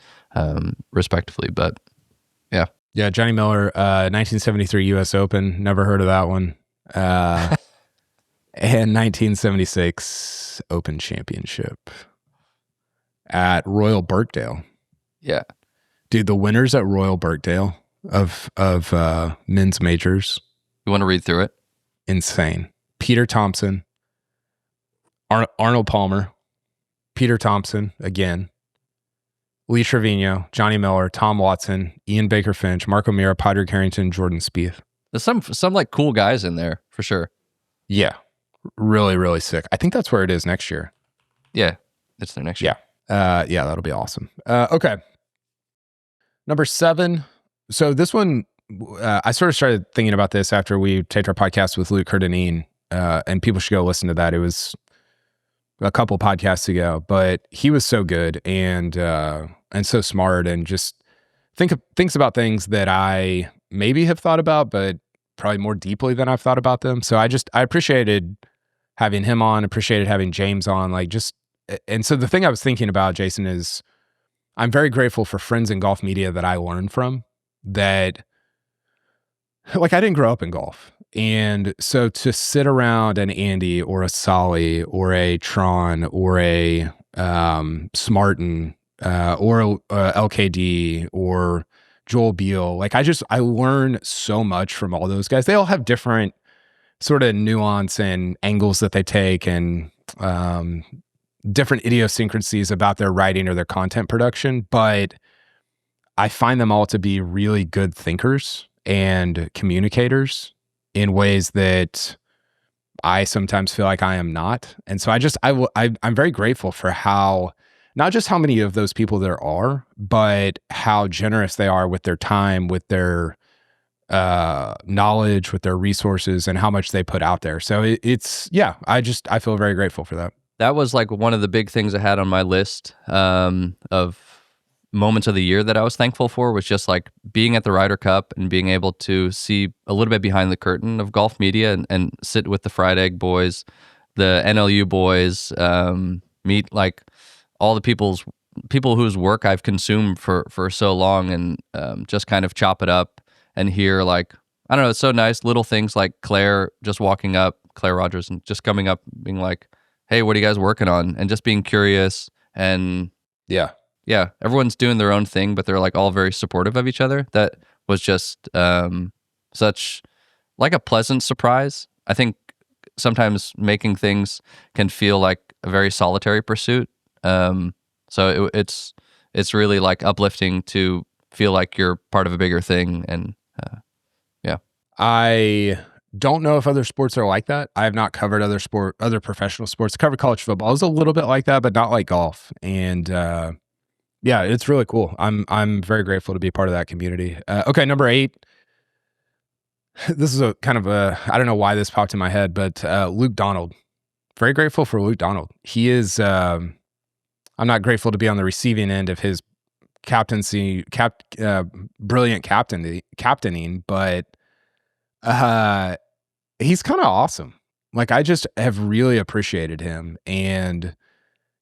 respectively. But yeah, Johnny Miller, 1973 U.S. Open, never heard of that one, and 1976 Open Championship at Royal Birkdale. Yeah, dude, the winners at Royal Birkdale of men's majors. You want to read through it? Insane. Peter Thompson, Arnold Palmer, Peter Thompson again, Lee Trevino, Johnny Miller, Tom Watson, Ian Baker Finch, Mark O'Meara, Padraig Harrington, Jordan Spieth. There's some like cool guys in there for sure. Yeah, really, really sick. I think that's where it is next year. Yeah, it's there next year. Yeah, that'll be awesome. Okay, number 7. So this one, I sort of started thinking about this after we taped our podcast with Luke Curdanine, and people should go listen to that. It was a couple podcasts ago, but he was so good and so smart, and just thinks about things that I maybe have thought about, but probably more deeply than I've thought about them. So I appreciated having him on, appreciated having James on, and so the thing I was thinking about, Jason, is I'm very grateful for friends in golf media that I learned from, that, like, I didn't grow up in golf. And so to sit around an Andy or a Solly or a Tron or a Smartin or a LKD or Joel Beal, like, I learn so much from all those guys. They all have different sort of nuance and angles that they take, and different idiosyncrasies about their writing or their content production. But I find them all to be really good thinkers and communicators in ways that I sometimes feel like I am not. And so I'm very grateful for not just how many of those people there are, but how generous they are with their time, with their knowledge, with their resources, and how much they put out there. So I feel very grateful for that. That was like one of the big things I had on my list of moments of the year that I was thankful for, was just like being at the Ryder Cup and being able to see a little bit behind the curtain of golf media, and sit with the Fried Egg boys, the NLU boys, meet like all the people whose work I've consumed for so long, and just kind of chop it up and hear, like, I don't know, it's so nice, little things like Claire Rogers, and just coming up being like, hey, what are you guys working on? And just being curious. And yeah, everyone's doing their own thing, but they're like all very supportive of each other. That was just such like a pleasant surprise. I think sometimes making things can feel like a very solitary pursuit. So it's really like uplifting to feel like you're part of a bigger thing. And yeah, I Don't know if other sports are like that. I have not covered other professional sports. I covered college football. It's a little bit like that, but not like golf. And yeah, it's really cool. I'm very grateful to be part of that community. Okay, number 8. This is a kind of a, I don't know why this popped in my head, but Luke Donald. Very grateful for Luke Donald. He is. I'm not grateful to be on the receiving end of his brilliant captaining, but he's kind of awesome. Like, I just have really appreciated him, and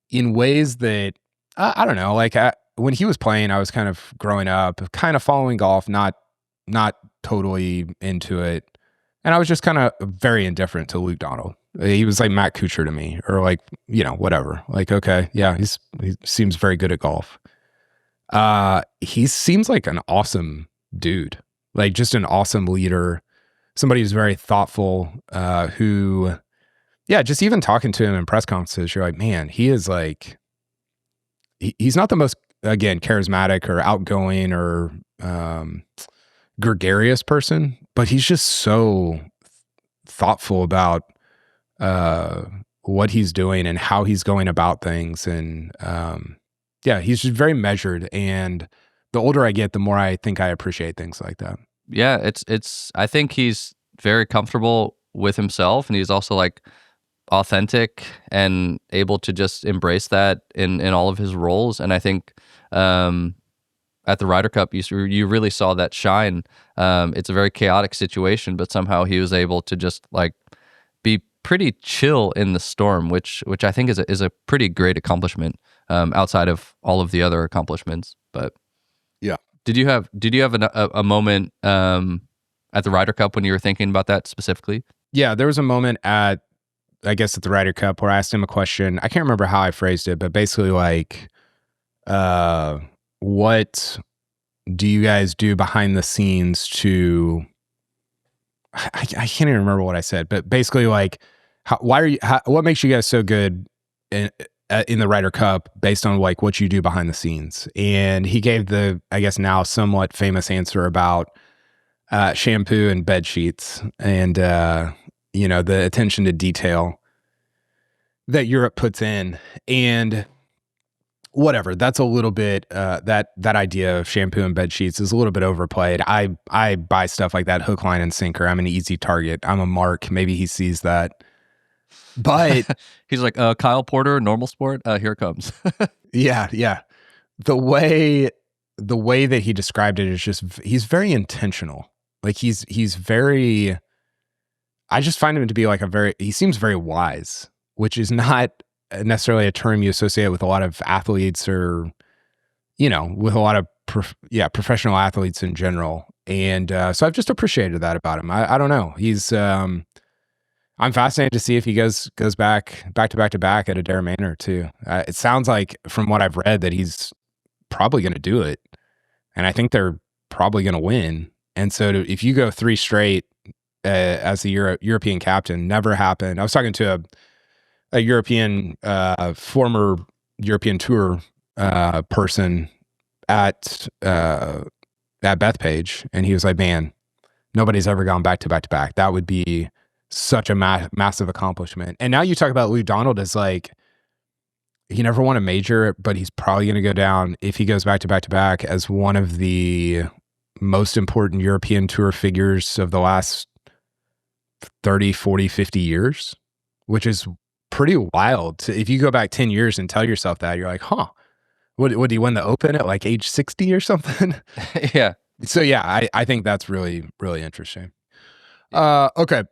in ways that I don't know. Like, when he was playing, I was kind of growing up, kind of following golf, not totally into it, and I was just kind of very indifferent to Luke Donald. He was like Matt Kuchar to me, or like, whatever. Like, okay, yeah, he seems very good at golf. He seems like an awesome dude, like just an awesome leader, somebody who's very thoughtful, who, yeah, just even talking to him in press conferences, you're like, man, he is like, he's not the most, again, charismatic or outgoing or gregarious person, but he's just so thoughtful about what he's doing and how he's going about things. And yeah, he's just very measured. And the older I get, the more I think I appreciate things like that. Yeah, it's I think he's very comfortable with himself, and he's also like authentic and able to just embrace that in all of his roles. And I think at the Ryder Cup, you really saw that shine. It's a very chaotic situation, but somehow he was able to just like be pretty chill in the storm, which I think is a pretty great accomplishment, outside of all of the other accomplishments. But yeah, did you have a moment at the Ryder Cup when you were thinking about that specifically? Yeah, there was a moment at the Ryder Cup where I asked him a question. I can't remember how I phrased it, but basically like, what do you guys do behind the scenes to, I can't even remember what I said, but basically like, what makes you guys so good in the Ryder Cup based on like what you do behind the scenes? And he gave the, I guess now somewhat famous answer about shampoo and bed sheets and, the attention to detail that Europe puts in. And whatever, that's a little bit, that idea of shampoo and bed sheets is a little bit overplayed. I buy stuff like that hook, line, and sinker. I'm an easy target. I'm a mark. Maybe he sees that. But he's like, Kyle Porter, normal sport, here it comes. yeah. The way that he described it is just, he's very intentional. Like he's very, I just find him to be like he seems very wise, which is not necessarily a term you associate with a lot of athletes or, with a lot of professional athletes in general. And so I've just appreciated that about him. I don't know. He's, I'm fascinated to see if he goes back to back at Adair Manor too. It sounds like from what I've read that he's probably going to do it. And I think they're probably going to win. And so if you go 3 straight as the European captain, never happened. I was talking to a European, former European Tour person at Bethpage, and he was like, "Man, nobody's ever gone back to back to back. That would be such a massive accomplishment." And now you talk about Luke Donald as like, he never won a major, but he's probably going to go down, if he goes back to back, as one of the most important European Tour figures of the last 30, 40, 50 years, which is pretty wild. If you go back 10 years and tell yourself that, you're like, huh, would he win the Open at like age 60 or something? Yeah. So yeah, I think that's really, really interesting. Okay,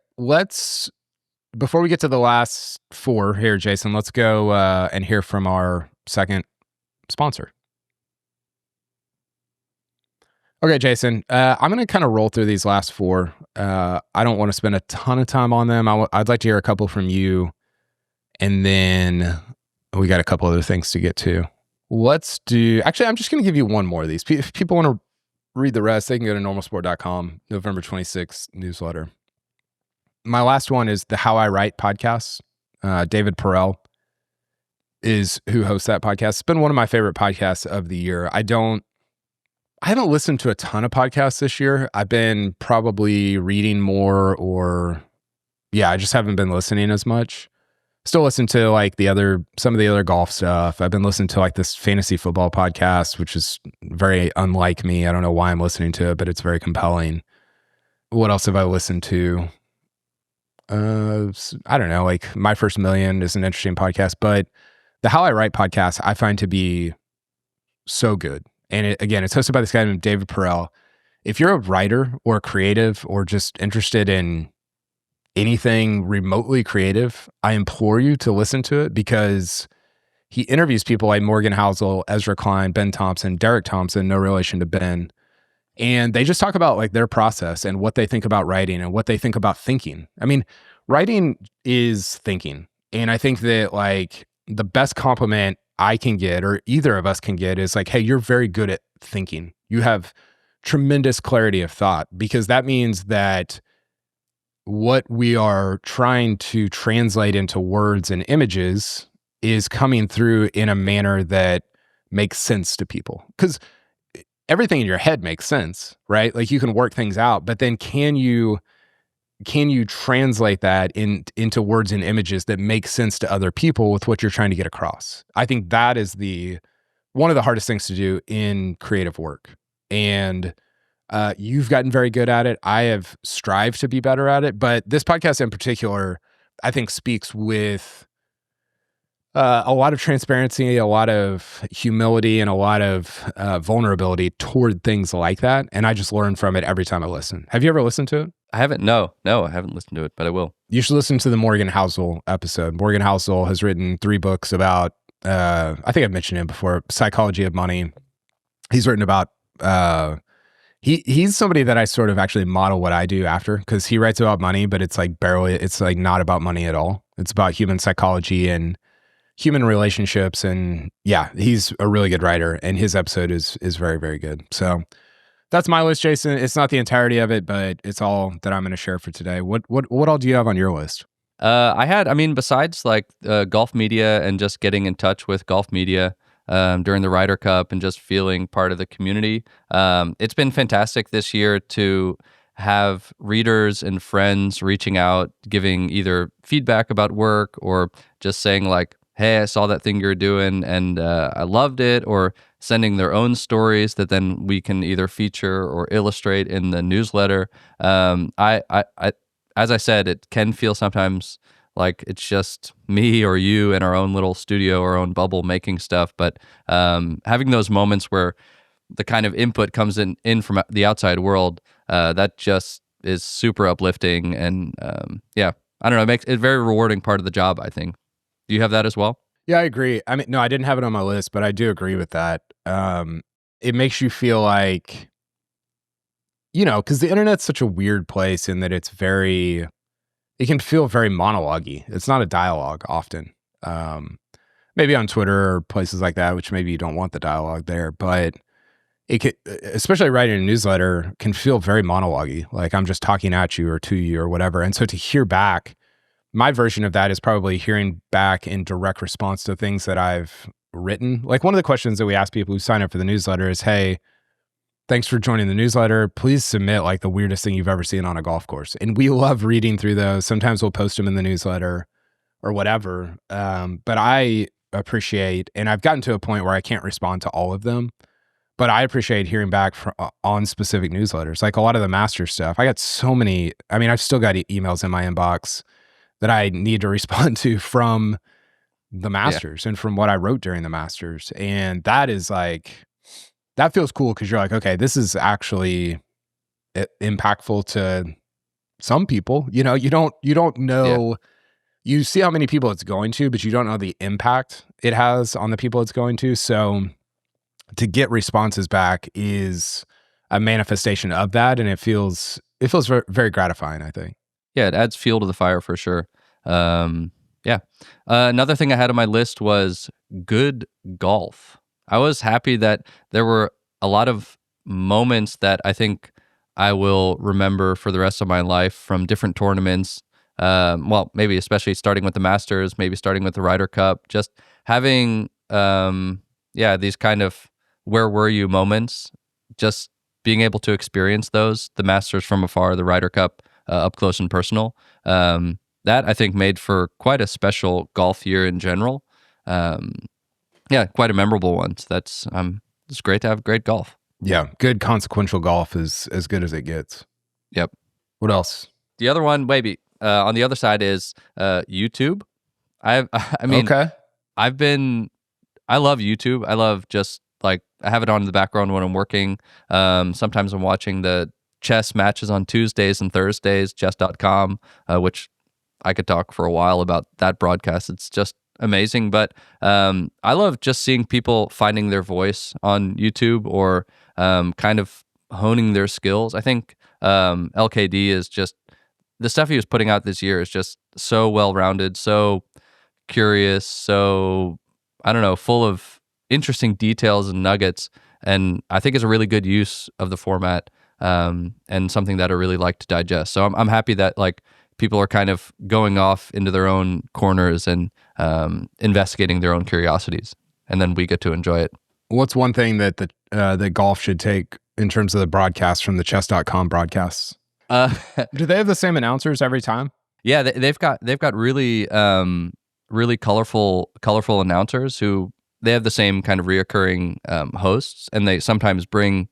before we get to the last 4 here, Jason, let's go and hear from our second sponsor. Okay, Jason, I'm going to kind of roll through these last 4. I don't want to spend a ton of time on them. I'd like to hear a couple from you, and then we got a couple other things to get to. Actually, I'm just going to give you one more of these. If people want to read the rest, they can go to normalsport.com, November 26th newsletter. My last one is the How I Write podcast. David Perel is who hosts that podcast. It's been one of my favorite podcasts of the year. I don't I haven't listened to a ton of podcasts this year. I've been probably reading more, or yeah, I just haven't been listening as much. Still listen to like some of the other golf stuff. I've been listening to like this fantasy football podcast, which is very unlike me. I don't know why I'm listening to it, but it's very compelling. What else have I listened to? I don't know. Like My First Million is an interesting podcast, but the How I Write podcast I find to be so good. And again, it's hosted by this guy named David Perel. If you're a writer or a creative or just interested in anything remotely creative, I implore you to listen to it, because he interviews people like Morgan Housel, Ezra Klein, Ben Thompson, Derek Thompson, no relation to Ben. And they just talk about like their process and what they think about writing and what they think about thinking. I mean, writing is thinking. And I think that like the best compliment I can get, or either of us can get, is like, hey, you're very good at thinking. You have tremendous clarity of thought, because that means that what we are trying to translate into words and images is coming through in a manner that makes sense to people. Because everything in your head makes sense, right? Like you can work things out, but then can you translate that into words and images that make sense to other people with what you're trying to get across? I think that is one of the hardest things to do in creative work. And you've gotten very good at it. I have strived to be better at it, but this podcast in particular, I think, speaks with a lot of transparency, a lot of humility, and a lot of vulnerability toward things like that. And I just learn from it every time I listen. Have you ever listened to it? I haven't. No, I haven't listened to it, but I will. You should listen to the Morgan Housel episode. Morgan Housel has written 3 books about, I think I've mentioned him before, psychology of money. He's written about, he's somebody that I sort of actually model what I do after, because he writes about money, but it's like not about money at all. It's about human psychology and human relationships. And yeah, he's a really good writer, and his episode is very, very good. So that's my list, Jason. It's not the entirety of it, but it's all that I'm going to share for today. What all do you have on your list? Besides like golf media and just getting in touch with golf media during the Ryder Cup and just feeling part of the community, it's been fantastic this year to have readers and friends reaching out, giving either feedback about work or just saying like, hey, I saw that thing you're doing and I loved it, or sending their own stories that then we can either feature or illustrate in the newsletter. As I said, it can feel sometimes like it's just me or you in our own little studio, our own bubble making stuff. But having those moments where the kind of input comes in from the outside world, that just is super uplifting. And I don't know, it makes it a very rewarding part of the job, I think. Do you have that as well? Yeah, I agree. I mean, no, I didn't have it on my list, but I do agree with that. It makes you feel like, because the internet's such a weird place in that it can feel very monologue-y. It's not a dialogue often. Maybe on Twitter or places like that, which maybe you don't want the dialogue there, but it could, especially writing a newsletter, can feel very monologue-y. Like I'm just talking at you or to you or whatever. And so to hear back, my version of that is probably hearing back in direct response to things that I've written. Like one of the questions that we ask people who sign up for the newsletter is, hey, thanks for joining the newsletter. Please submit like the weirdest thing you've ever seen on a golf course. And we love reading through those. Sometimes we'll post them in the newsletter or whatever. But I appreciate, and I've gotten to a point where I can't respond to all of them, but I appreciate hearing back on specific newsletters. Like a lot of the Masters stuff. I got so many, I've still got emails in my inbox that I need to respond to from the Masters and from what I wrote during the Masters. And that is like, that feels cool, because you're like, okay, this is actually impactful to some people. You don't know, you see how many people it's going to, but you don't know the impact it has on the people it's going to. So to get responses back is a manifestation of that. And it feels very, very gratifying, I think. Yeah, it adds fuel to the fire for sure. Another thing I had on my list was good golf. I was happy that there were a lot of moments that I think I will remember for the rest of my life from different tournaments. Maybe especially starting with the Masters, maybe starting with the Ryder Cup, just having, these kind of where were you moments just being able to experience those, the Masters from afar, the Ryder Cup up close and personal, that I think made for quite a special golf year in general. Quite a memorable one. So it's great to have great golf. Yeah, good consequential golf is as good as it gets. Yep. What else? The other one, maybe on the other side is YouTube. I mean, okay. I love YouTube. I love just like I have it on in the background when I'm working. Sometimes I'm watching the chess matches on Tuesdays and Thursdays, chess.com, which I could talk for a while about that broadcast. It's just amazing. But I love just seeing people finding their voice on YouTube or kind of honing their skills. I think LKD is just, the stuff he was putting out this year is just so well-rounded, so curious, so, I don't know, full of interesting details and nuggets. And I think it's a really good use of the format and something that I really like to digest. So I'm happy that like people are kind of going off into their own corners and investigating their own curiosities, and then we get to enjoy it. What's one thing that that golf should take in terms of the broadcast from the chess.com broadcasts? Do they have the same announcers every time? Yeah, they've got really really colorful announcers who they have the same kind of reoccurring hosts, and they sometimes bring,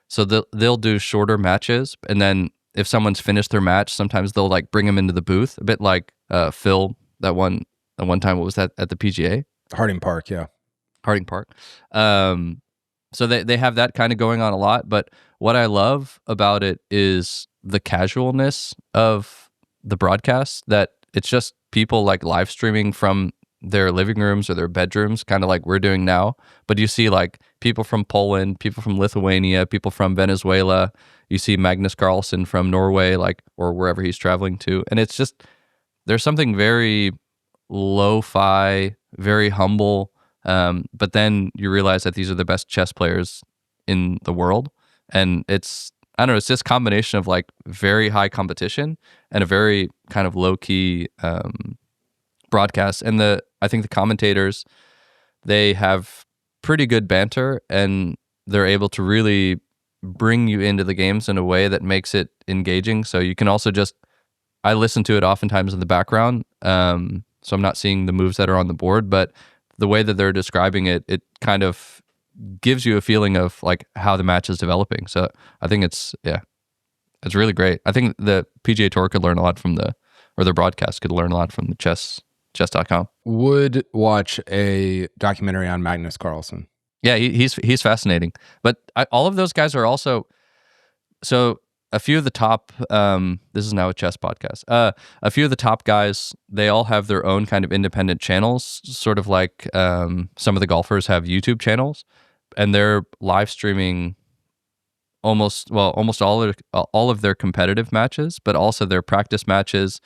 so they'll do shorter matches, and then if someone's finished their match, sometimes they'll like bring them into the booth, a bit like Phil that one time. What was that at the PGA? Harding Park, yeah. Harding Park. So they have that kind of going on a lot, but what I love about it is the casualness of the broadcast, that it's just people like live streaming from their living rooms or their bedrooms, kind of like we're doing now. But you see like people from Poland, people from Lithuania, people from Venezuela. You see Magnus Carlsen from Norway, like, or wherever he's traveling to. And it's just, there's something very lo-fi, very humble. But then you realize that these are the best chess players in the world. And it's, I don't know, it's this combination of like very high competition and a very kind of low-key broadcast. And I think the commentators, they have pretty good banter, and they're able to really bring you into the games in a way that makes it engaging. So you can also just, I listen to it oftentimes in the background, so I'm not seeing the moves that are on the board, but the way that they're describing it, it kind of gives you a feeling of like how the match is developing. So I think it's really great. I think the PGA Tour could learn a lot from or their broadcast could learn a lot from the chess.com. Would watch a documentary on Magnus Carlsen. Yeah, he's fascinating. But all of those guys are also, so a few of the top, this is now a chess podcast, a few of the top guys, they all have their own kind of independent channels, sort of like some of the golfers have YouTube channels, and they're live streaming almost all of their competitive matches, but also their practice matches.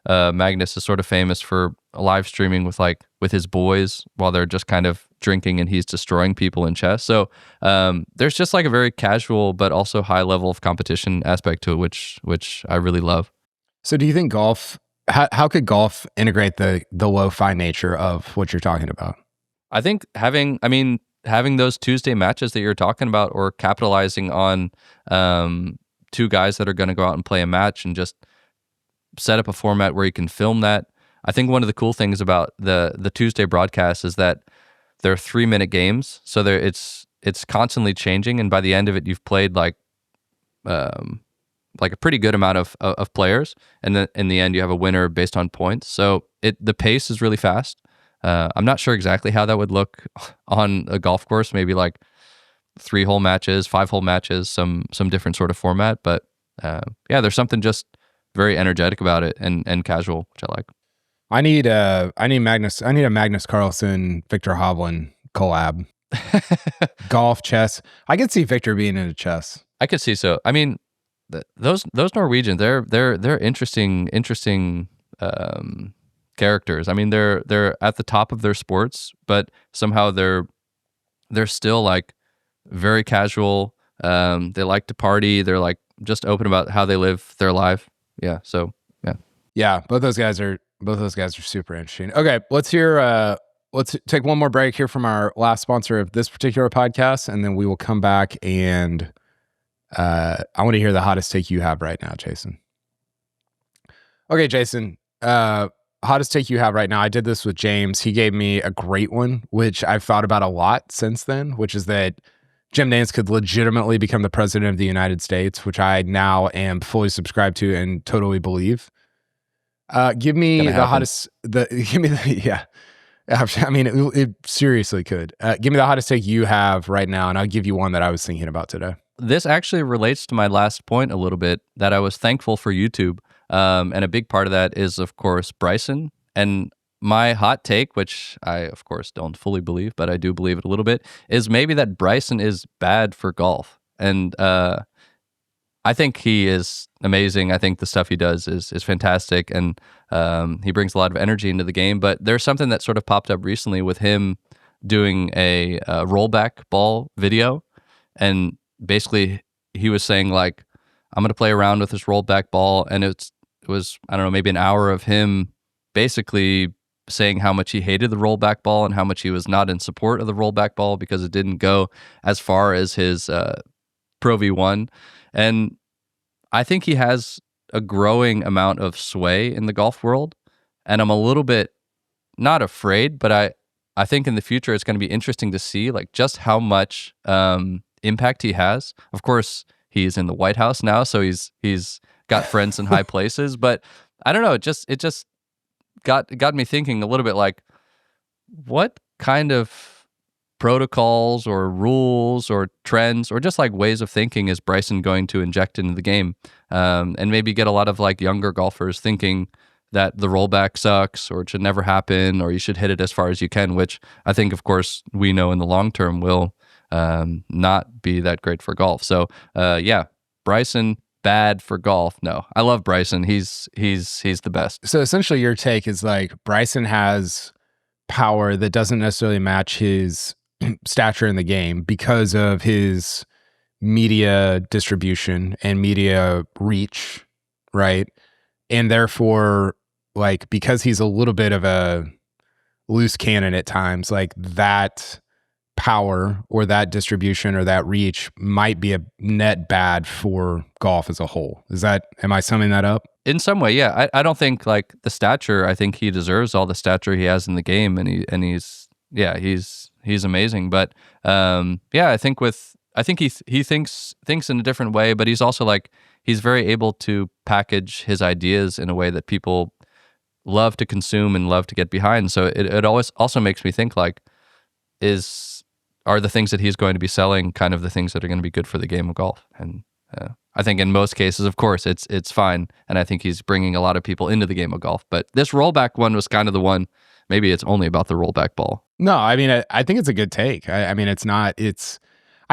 Magnus is sort of famous for live streaming with his boys while they're just kind of drinking and he's destroying people in chess. So there's just like a very casual but also high level of competition aspect to it, which I really love. So do you think how could golf integrate the lo-fi nature of what you're talking about? I think having those Tuesday matches that you're talking about, or capitalizing on two guys that are going to go out and play a match and just set up a format where you can film that. I think one of the cool things about the Tuesday broadcast is that they're 3-minute games, so it's constantly changing, and by the end of it, you've played like a pretty good amount of players, and then in the end, you have a winner based on points. So the pace is really fast. I'm not sure exactly how that would look on a golf course, maybe like 3-hole matches, 5-hole matches, some different sort of format, but there's something just very energetic about it and casual, which I like. I need a Magnus Carlsen, Victor Hovland collab. Golf, chess. I could see Victor being into chess. I could see so. I mean, those Norwegians, they're interesting characters. I mean, they're at the top of their sports, but somehow they're still like very casual. They like to party. They're like just open about how they live their life. Yeah. So yeah. Both those guys are super interesting. Okay, let's take one more break here from our last sponsor of this particular podcast, and then we will come back and I want to hear the hottest take you have right now, Jason. Okay, Jason. Hottest take you have right now. I did this with James. He gave me a great one, which I've thought about a lot since then, which is that Jim Nantz could legitimately become the president of the United States, which I now am fully subscribed to and totally believe. Give me the hottest. Give me the yeah. I mean, it seriously could. Give me the hottest take you have right now, and I'll give you one that I was thinking about today. This actually relates to my last point a little bit, that I was thankful for YouTube. And a big part of that is, of course, Bryson. And my hot take, which I, of course, don't fully believe, but I do believe it a little bit, is maybe that Bryson is bad for golf. And I think he is amazing. I think the stuff he does is fantastic, and he brings a lot of energy into the game. But there's something that sort of popped up recently with him doing a rollback ball video, and basically he was saying, like, I'm going to play around with this rollback ball, and it was, I don't know, maybe an hour of him basically saying how much he hated the rollback ball and how much he was not in support of the rollback ball because it didn't go as far as his Pro V1. And I think he has a growing amount of sway in the golf world, and I'm a little bit not afraid, but I think in the future it's going to be interesting to see, like, just how much impact he has. Of course, he's in the White House now, so he's got friends in high places. But I don't know. It just got me thinking a little bit, like, what kind of protocols or rules or trends or just like ways of thinking is Bryson going to inject into the game, and maybe get a lot of like younger golfers thinking that the rollback sucks or it should never happen or you should hit it as far as you can, which I think, of course, we know in the long term will not be that great for golf. So yeah, Bryson, bad for golf. No, I love Bryson. He's the best. So essentially your take is like Bryson has power that doesn't necessarily match his stature in the game because of his media distribution and media reach, right? And therefore, like, because he's a little bit of a loose cannon at times, like that power or that distribution or that reach might be a net bad for golf as a whole. Am I summing that up? In some way, yeah. I don't think like the stature, I think he deserves all the stature he has in the game, and he's amazing. But yeah, I think he thinks in a different way, but he's also like, he's very able to package his ideas in a way that people love to consume and love to get behind. So it always also makes me think, like, are the things that he's going to be selling kind of the things that are going to be good for the game of golf? And I think in most cases, of course, it's fine. And I think he's bringing a lot of people into the game of golf. But this rollback one was kind of the one. Maybe it's only about the rollback ball. No, I mean, I think it's a good take. I mean, I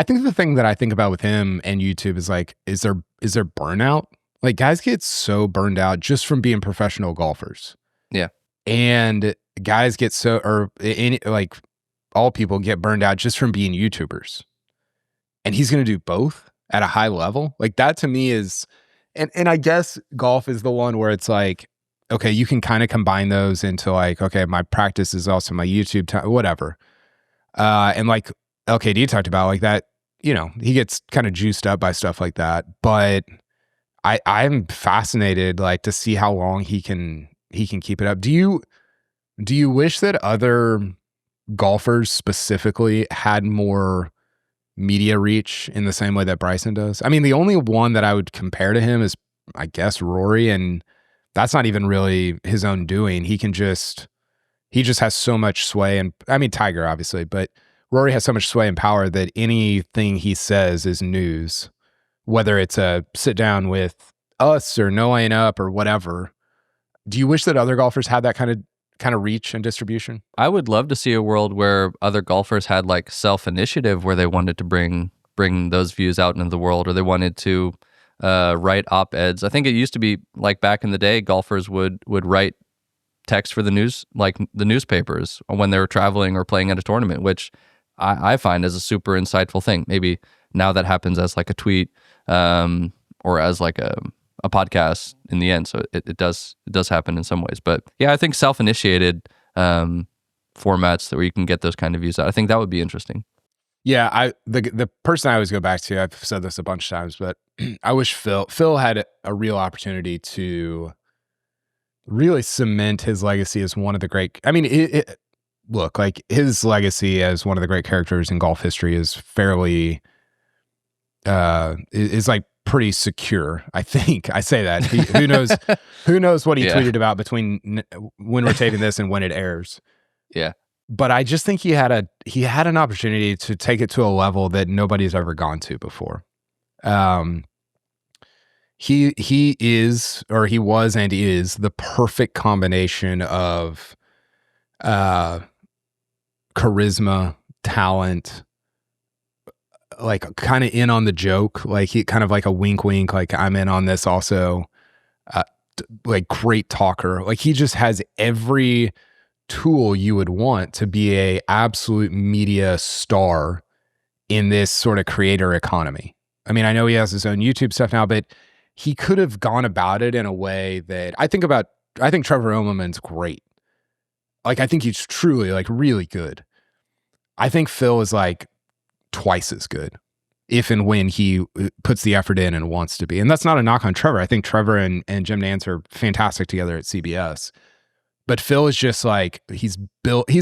think the thing that I think about with him and YouTube is like, is there burnout? Like, guys get so burned out just from being professional golfers. Yeah. And guys get all people get burned out just from being YouTubers. And he's going to do both at a high level. Like, that to me is, and I guess golf is the one where it's like, okay, you can kind of combine those into like, okay, my practice is also my YouTube time, whatever. And like, LKD talked about like that, you know, he gets kind of juiced up by stuff like that. But I'm fascinated, like, to see how long he can keep it up. Do you wish that other golfers specifically had more media reach in the same way that Bryson does? I mean, the only one that I would compare to him is, I guess, Rory, and that's not even really his own doing. He just has so much sway, and I mean, Tiger obviously, but Rory has so much sway and power that anything he says is news, whether it's a sit down with us or no laying up or whatever. Do you wish that other golfers had that kind of reach and distribution? I would love to see a world where other golfers had like self-initiative, where they wanted to bring those views out into the world, or they wanted to write op-eds. I think it used to be like back in the day, golfers would write text for the news, like the newspapers, when they were traveling or playing at a tournament, which I find is a super insightful thing. Maybe now that happens as like a tweet or as like a podcast in the end. So it does happen in some ways. But yeah, I think self-initiated formats where you can get those kind of views out, I think that would be interesting. Yeah, the person I always go back to, I've said this a bunch of times, but I wish Phil had a real opportunity to really cement his legacy as one of the great. I mean, look, like his legacy as one of the great characters in golf history is fairly is like pretty secure. I think I say that. Who knows what he Yeah. tweeted about between when we're taping this and when it airs. Yeah. But I just think he had an opportunity to take it to a level that nobody's ever gone to before. He is, or he was and is, the perfect combination of charisma, talent, like kind of in on the joke, like he kind of like a wink wink, like I'm in on this also, like great talker. Like he just has every tool you would want to be a absolute media star in this sort of creator economy. I mean, I know he has his own YouTube stuff now, but he could have gone about it in a way that I think Trevor Immelman's great. Like, I think he's truly like really good. I think Phil is like twice as good if and when he puts the effort in and wants to be. And that's not a knock on Trevor. I think Trevor and Jim Nantz are fantastic together at CBS. But Phil is just like, he's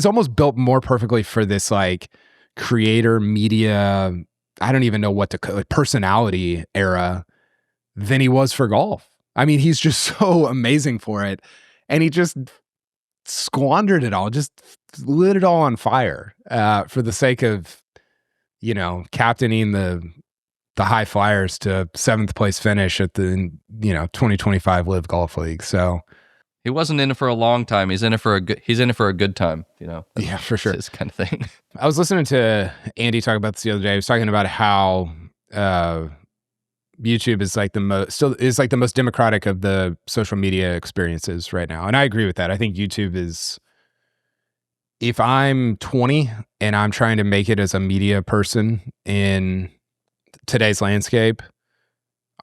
almost built more perfectly for this like creator media, I don't even know what to call it, personality era than he was for golf. I mean, he's just so amazing for it. And he just squandered it all, just lit it all on fire for the sake of, captaining the high flyers to 7th place finish at the, 2025 Live Golf League. So he wasn't in it for a long time. He's in it for a good time, Yeah, for sure. This kind of thing. I was listening to Andy talk about this the other day. He was talking about how YouTube is like the most democratic of the social media experiences right now. And I agree with that. I think YouTube is, if I'm 20 and I'm trying to make it as a media person in today's landscape,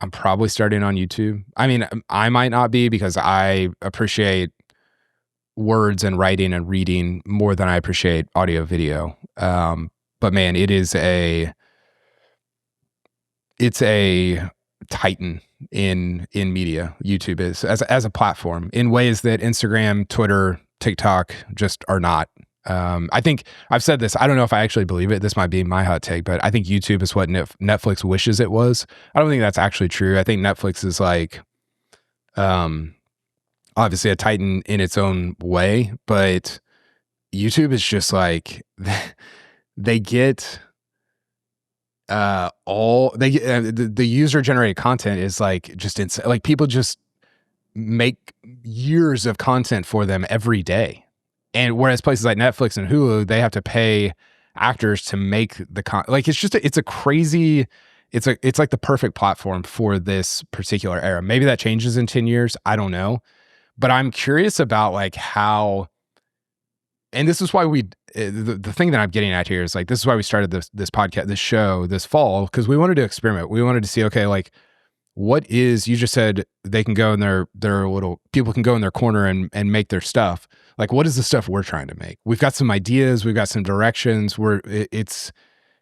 I'm probably starting on YouTube. I mean, I might not be, because I appreciate words and writing and reading more than I appreciate audio video. But man, it's a titan in media. YouTube is as a platform in ways that Instagram, Twitter, TikTok just are not. I think I've said this. I don't know if I actually believe it. This might be my hot take, but I think YouTube is what Netflix wishes it was. I don't think that's actually true. I think Netflix is like, obviously a titan in its own way, but YouTube is just like, they get the user generated content is like just insane. Like people just make years of content for them every day. And whereas places like Netflix and Hulu, they have to pay actors to make the like it's like the perfect platform for this particular era. Maybe that changes in 10 years. I don't know. But I'm curious about like how, and this is why the thing that I'm getting at here is like, this is why we started this podcast, this show this fall, because we wanted to experiment. We wanted to see, okay, like what is, you just said they can go in their little, people can go in their corner and make their stuff. Like, what is the stuff we're trying to make? We've got some ideas, we've got some directions.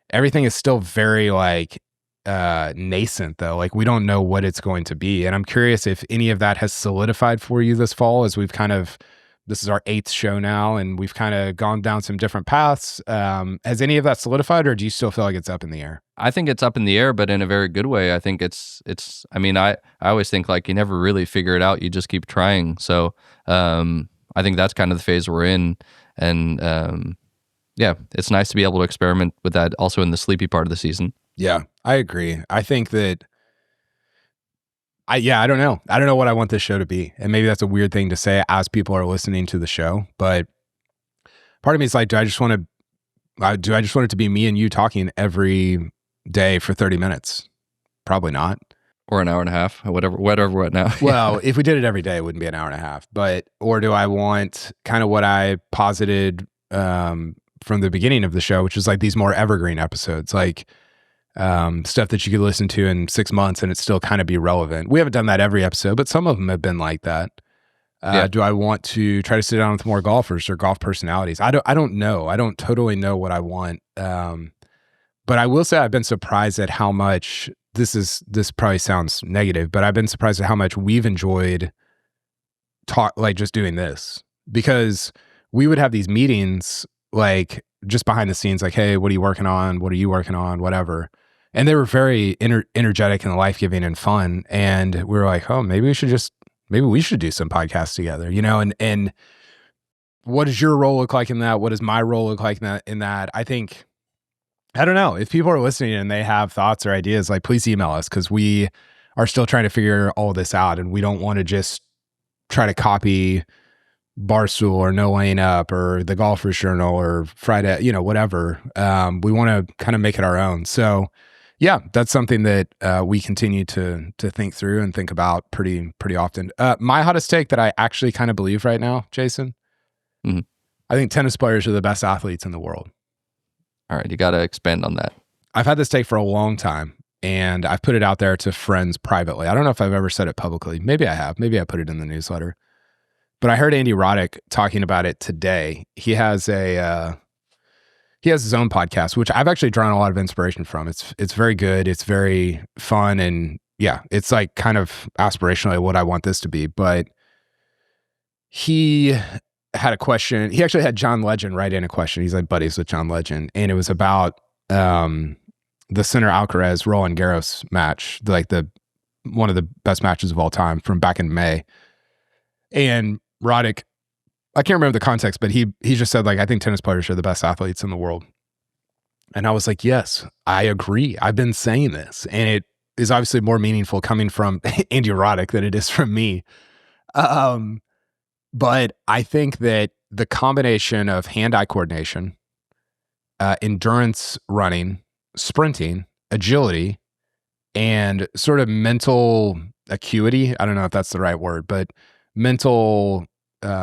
Everything is still very like nascent though. Like we don't know what it's going to be. And I'm curious if any of that has solidified for you this fall, as we've this is our 8th show now, and we've kind of gone down some different paths. Has any of that solidified, or do you still feel like it's up in the air? I think it's up in the air, but in a very good way. I think I mean, I always think like you never really figure it out. You just keep trying. So, I think that's kind of the phase we're in. And, yeah, it's nice to be able to experiment with that also in the sleepy part of the season. Yeah, I agree. I think that I don't know. I don't know what I want this show to be. And maybe that's a weird thing to say as people are listening to the show, but part of me is like, do I just want it to be me and you talking every day for 30 minutes? Probably not. Or an hour and a half, or whatever we're at now. Well, if we did it every day, it wouldn't be an hour and a half. Or do I want kind of what I posited from the beginning of the show, which is like these more evergreen episodes, like stuff that you could listen to in 6 months and it still kind of be relevant. We haven't done that every episode, but some of them have been like that. Yeah. Do I want to try to sit down with more golfers or golf personalities? I don't know. I don't totally know what I want. But I will say I've been surprised at how much this probably sounds negative, but I've been surprised at how much we've enjoyed like just doing this, because we would have these meetings like just behind the scenes, like, hey, what are you working on? What are you working on? Whatever. And they were very energetic and life-giving and fun. And we were like, oh, maybe we should do some podcasts together, and what does your role look like in that? What does my role look like in that? I don't know. If people are listening and they have thoughts or ideas, like, please email us, because we are still trying to figure all this out, and we don't want to just try to copy Barstool or No Laying Up or the Golfers Journal or Friday, whatever. We want to kind of make it our own. So yeah, that's something that we continue to think through and think about pretty often. My hottest take that I actually kind of believe right now, Jason, Mhm. I think tennis players are the best athletes in the world. All right, you got to expand on that. I've had this take for a long time, and I've put it out there to friends privately. I don't know if I've ever said it publicly. Maybe I have. Maybe I put it in the newsletter. But I heard Andy Roddick talking about it today. He has his own podcast, which I've actually drawn a lot of inspiration from. It's very good. It's very fun, and yeah, it's like kind of aspirationally what I want this to be. But he had a question. He actually had John Legend write in a question. He's like buddies with John Legend, and it was about the Sinner Alcaraz Roland Garros match, like one of the best matches of all time from back in May. And Roddick, I can't remember the context, but he just said, like, I think tennis players are the best athletes in the world. And I was like, yes, I agree. I've been saying this, and it is obviously more meaningful coming from Andy Roddick than it is from me. But I think that the combination of hand-eye coordination, endurance running, sprinting, agility, and sort of mental acuity, I don't know if that's the right word, but mental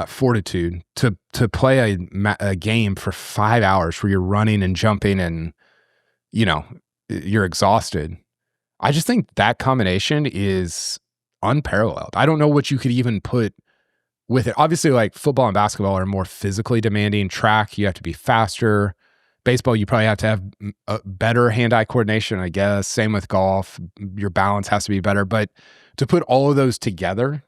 fortitude to play a game for 5 hours where you're running and jumping and, you're exhausted. I just think that combination is unparalleled. I don't know what you could even put with it. Obviously, like, football and basketball are more physically demanding. Track, you have to be faster. Baseball, you probably have to have a better hand-eye coordination, I guess. Same with golf. Your balance has to be better. But to put all of those together,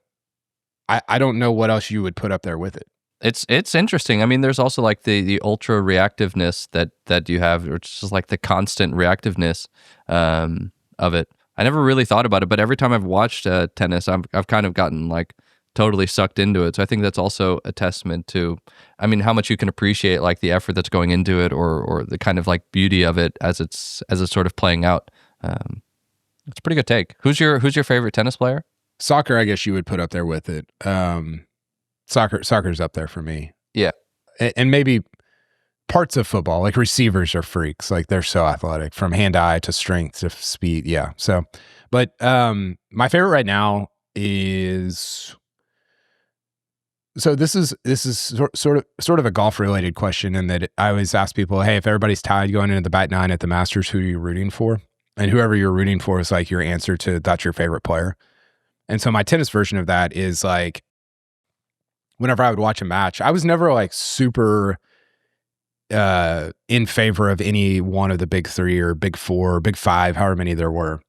I don't know what else you would put up there with it. It's interesting. I mean, there's also like the ultra reactiveness that you have, which is just like the constant reactiveness of it. I never really thought about it, but every time I've watched tennis, I've kind of gotten like totally sucked into it. So I think that's also a testament to, I mean, how much you can appreciate like the effort that's going into it, or the kind of like beauty of it as it's sort of playing out. It's a pretty good take. Who's your favorite tennis player? Soccer, I guess you would put up there with it. Soccer's up there for me. Yeah. And maybe parts of football, like receivers are freaks. Like, they're so athletic, from hand-eye to strength to speed. Yeah. So, but my favorite right now is, so this is sort of a golf related question, in that I always ask people, hey, if everybody's tied going into the back nine at the Masters, who are you rooting for? And whoever you're rooting for is like your answer to, that's your favorite player. And so my tennis version of that is like, whenever I would watch a match, I was never like super in favor of any one of the big three or big four or big five, however many there were.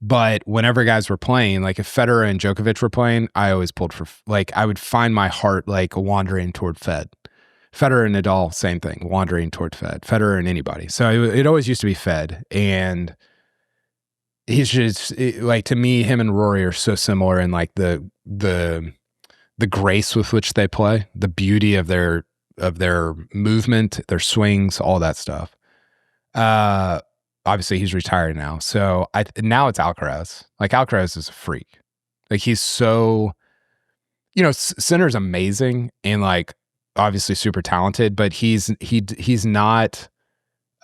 But whenever guys were playing, like if Federer and Djokovic were playing, I always pulled for, like, I would find my heart like wandering toward Fed. Federer and Nadal, same thing, wandering toward Fed. Federer and anybody. So it always used to be Fed. And he's just like, to me, him and Rory are so similar in like the grace with which they play, the beauty of their movement, their swings, all that stuff. Obviously he's retired now. So now it's Alcaraz. Like, Alcaraz is a freak. Like, he's so, Sinner's amazing and like obviously super talented, but he's not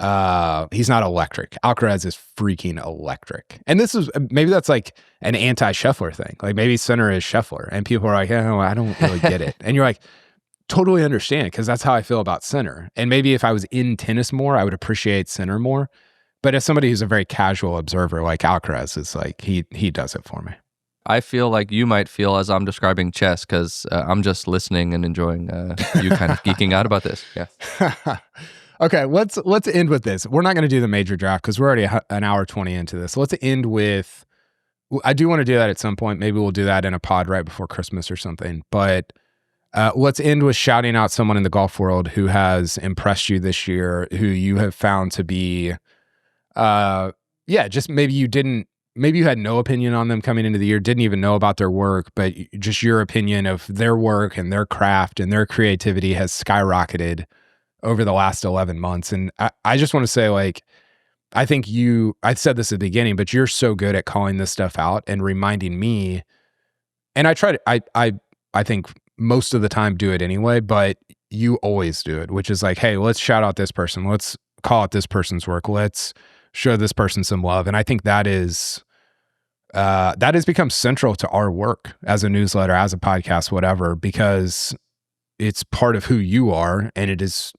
electric. Alcaraz is freaking electric. And this is, maybe that's like an anti-Scheffler thing. Like, maybe Sinner is Scheffler, and people are like, oh, I don't really get it. And you're like, totally understand, because that's how I feel about Sinner. And maybe if I was in tennis more, I would appreciate Sinner more. But as somebody who's a very casual observer, like, Alcaraz is like, he does it for me. I feel like you might feel as I'm describing chess, because I'm just listening and enjoying you kind of geeking out about this. Yeah. Okay, let's end with this. We're not going to do the major draft because we're already an hour 20 into this. Let's end with. I do want to do that at some point. Maybe we'll do that in a pod right before Christmas or something. But let's end with shouting out someone in the golf world who has impressed you this year, who you have found to be, just maybe you had no opinion on them coming into the year, didn't even know about their work, but just your opinion of their work and their craft and their creativity has skyrocketed over the last 11 months. And I just want to say, like, I think I said this at the beginning, but you're so good at calling this stuff out and reminding me. And I try to, I think most of the time do it anyway, but you always do it, which is like, hey, let's shout out this person. Let's call out this person's work. Let's show this person some love. And I think that has become central to our work as a newsletter, as a podcast, whatever, because it's part of who you are. And it is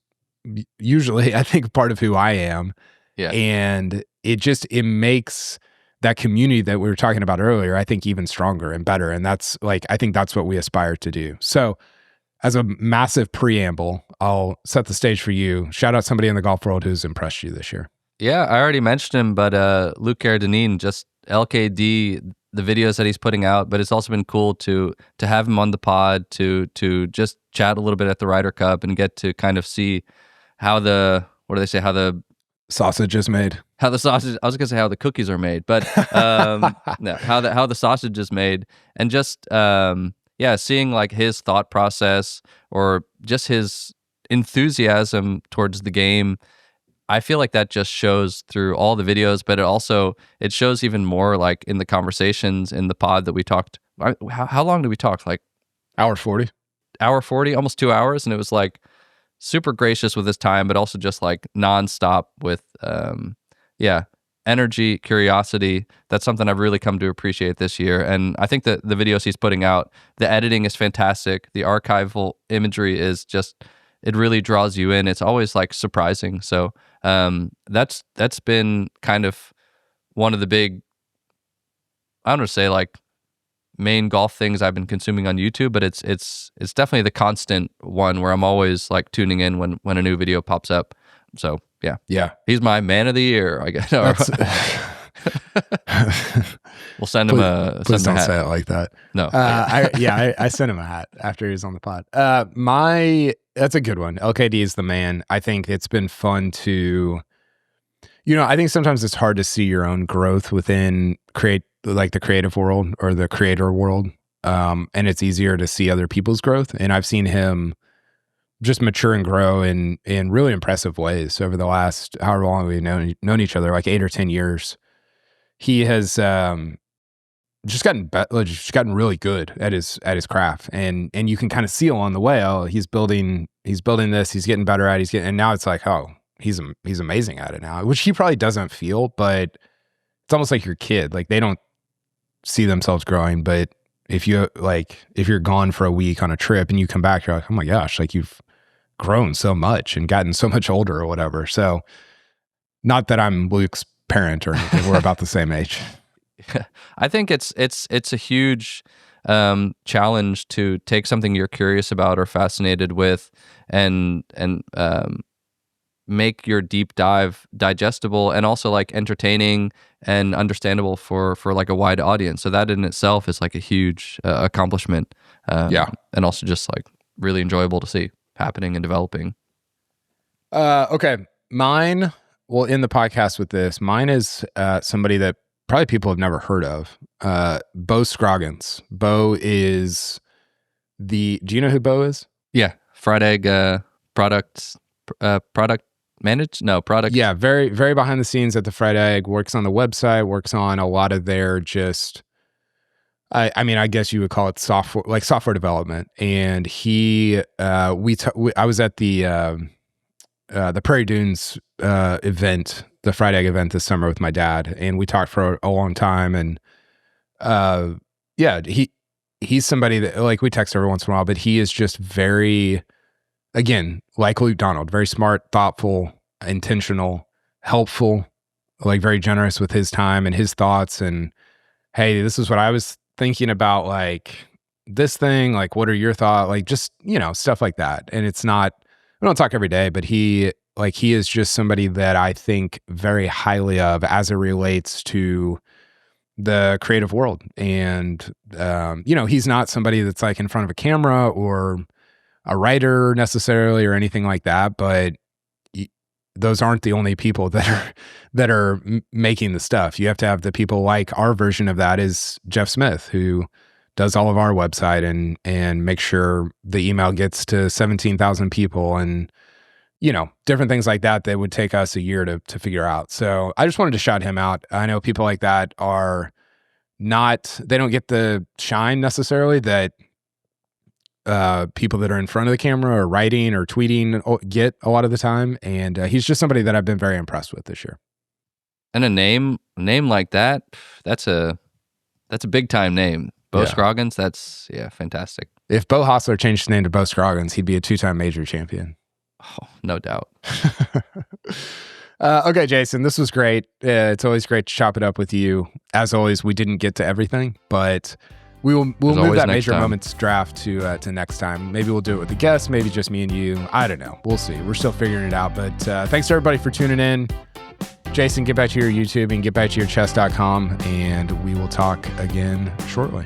usually, I think, part of who I am. Yeah. And it makes that community that we were talking about earlier, I think, even stronger and better. And that's like, I think that's what we aspire to do. So as a massive preamble, I'll set the stage for you. Shout out somebody in the golf world who's impressed you this year. Yeah, I already mentioned him, but Luke Carradine, just LKD, the videos that he's putting out, but it's also been cool to have him on the pod, to just chat a little bit at the Ryder Cup and get to kind of see how the sausage is made. How the sausage, I was going to say how the cookies are made, but no, how the sausage is made. And just, seeing like his thought process or just his enthusiasm towards the game. I feel like that just shows through all the videos, but it shows even more like in the conversations in the pod that we talked. How long did we talk? Like hour 40, almost 2 hours. And it was like super gracious with his time, but also just like nonstop with, energy, curiosity. That's something I've really come to appreciate this year. And I think that the videos he's putting out, the editing is fantastic. The archival imagery is just, it really draws you in. It's always like surprising. So that's been kind of one of the big, I don't want to say like main golf things I've been consuming on YouTube, but it's definitely the constant one where I'm always like tuning in when a new video pops up. So yeah, he's my man of the year, I guess. We'll send him a. Please don't hat. say it like that. No. I sent him a hat after he was on the pod. That's a good one. LKD is the man. I think it's been fun to, I think sometimes it's hard to see your own growth within the creative world or the creator world. And it's easier to see other people's growth. And I've seen him just mature and grow in really impressive ways over the last, however long we've known each other, like 8 or 10 years. He has just gotten really good at his craft, and you can kind of see along the way, oh, he's building this, he's getting better at, and now it's like, oh, he's amazing at it now, which he probably doesn't feel, but it's almost like your kid, like they don't see themselves growing, but if you're gone for a week on a trip and you come back, you're like, oh my gosh, like you've grown so much and gotten so much older or whatever. So not that I'm Luke's parent or anything, we're about the same age. I think it's a huge challenge to take something you're curious about or fascinated with and make your deep dive digestible and also like entertaining and understandable for like a wide audience. So that in itself is like a huge accomplishment. And also just like really enjoyable to see happening and developing. Okay. Mine, we'll end the podcast with this. Mine is somebody that probably people have never heard of. Bo Scroggins. Bo is do you know who Bo is? Yeah. Fried Egg product. Yeah. Very, very behind the scenes at the Fried Egg, works on the website, works on a lot of their just, I guess you would call it software development. And I was at the Prairie Dunes event, the Fried Egg event this summer with my dad, and we talked for a long time. And he's somebody that, like, we text every once in a while, but he is just very, again, like Luke Donald, very smart, thoughtful, intentional, helpful, like very generous with his time and his thoughts. And hey, this is what I was thinking about, like this thing, like what are your thoughts, like just stuff like that. And it's not, we don't talk every day, but he like he is just somebody that I think very highly of as it relates to the creative world. And, he's not somebody that's like in front of a camera or a writer necessarily or anything like that, but those aren't the only people that are making the stuff. You have to have the people like our version of that is Jeff Smith, who does all of our website and make sure the email gets to 17,000 people and, different things like that that would take us a year to figure out. So I just wanted to shout him out. I know people like that they don't get the shine necessarily that people that are in front of the camera or writing or tweeting get a lot of the time. And he's just somebody that I've been very impressed with this year. And a name like that, that's a big time name. Bo Scroggins, that's fantastic. If Bo Hostler changed his name to Bo Scroggins, he'd be a 2-time major champion. Oh, no doubt. Okay, Jason, this was great. It's always great to chop it up with you. As always, we didn't get to everything, but we'll move that major moments draft to next time. Maybe we'll do it with a guest, maybe just me and you. I don't know. We'll see. We're still figuring it out. But thanks to everybody for tuning in. Jason, get back to your YouTube and get back to your chess.com, and we will talk again shortly.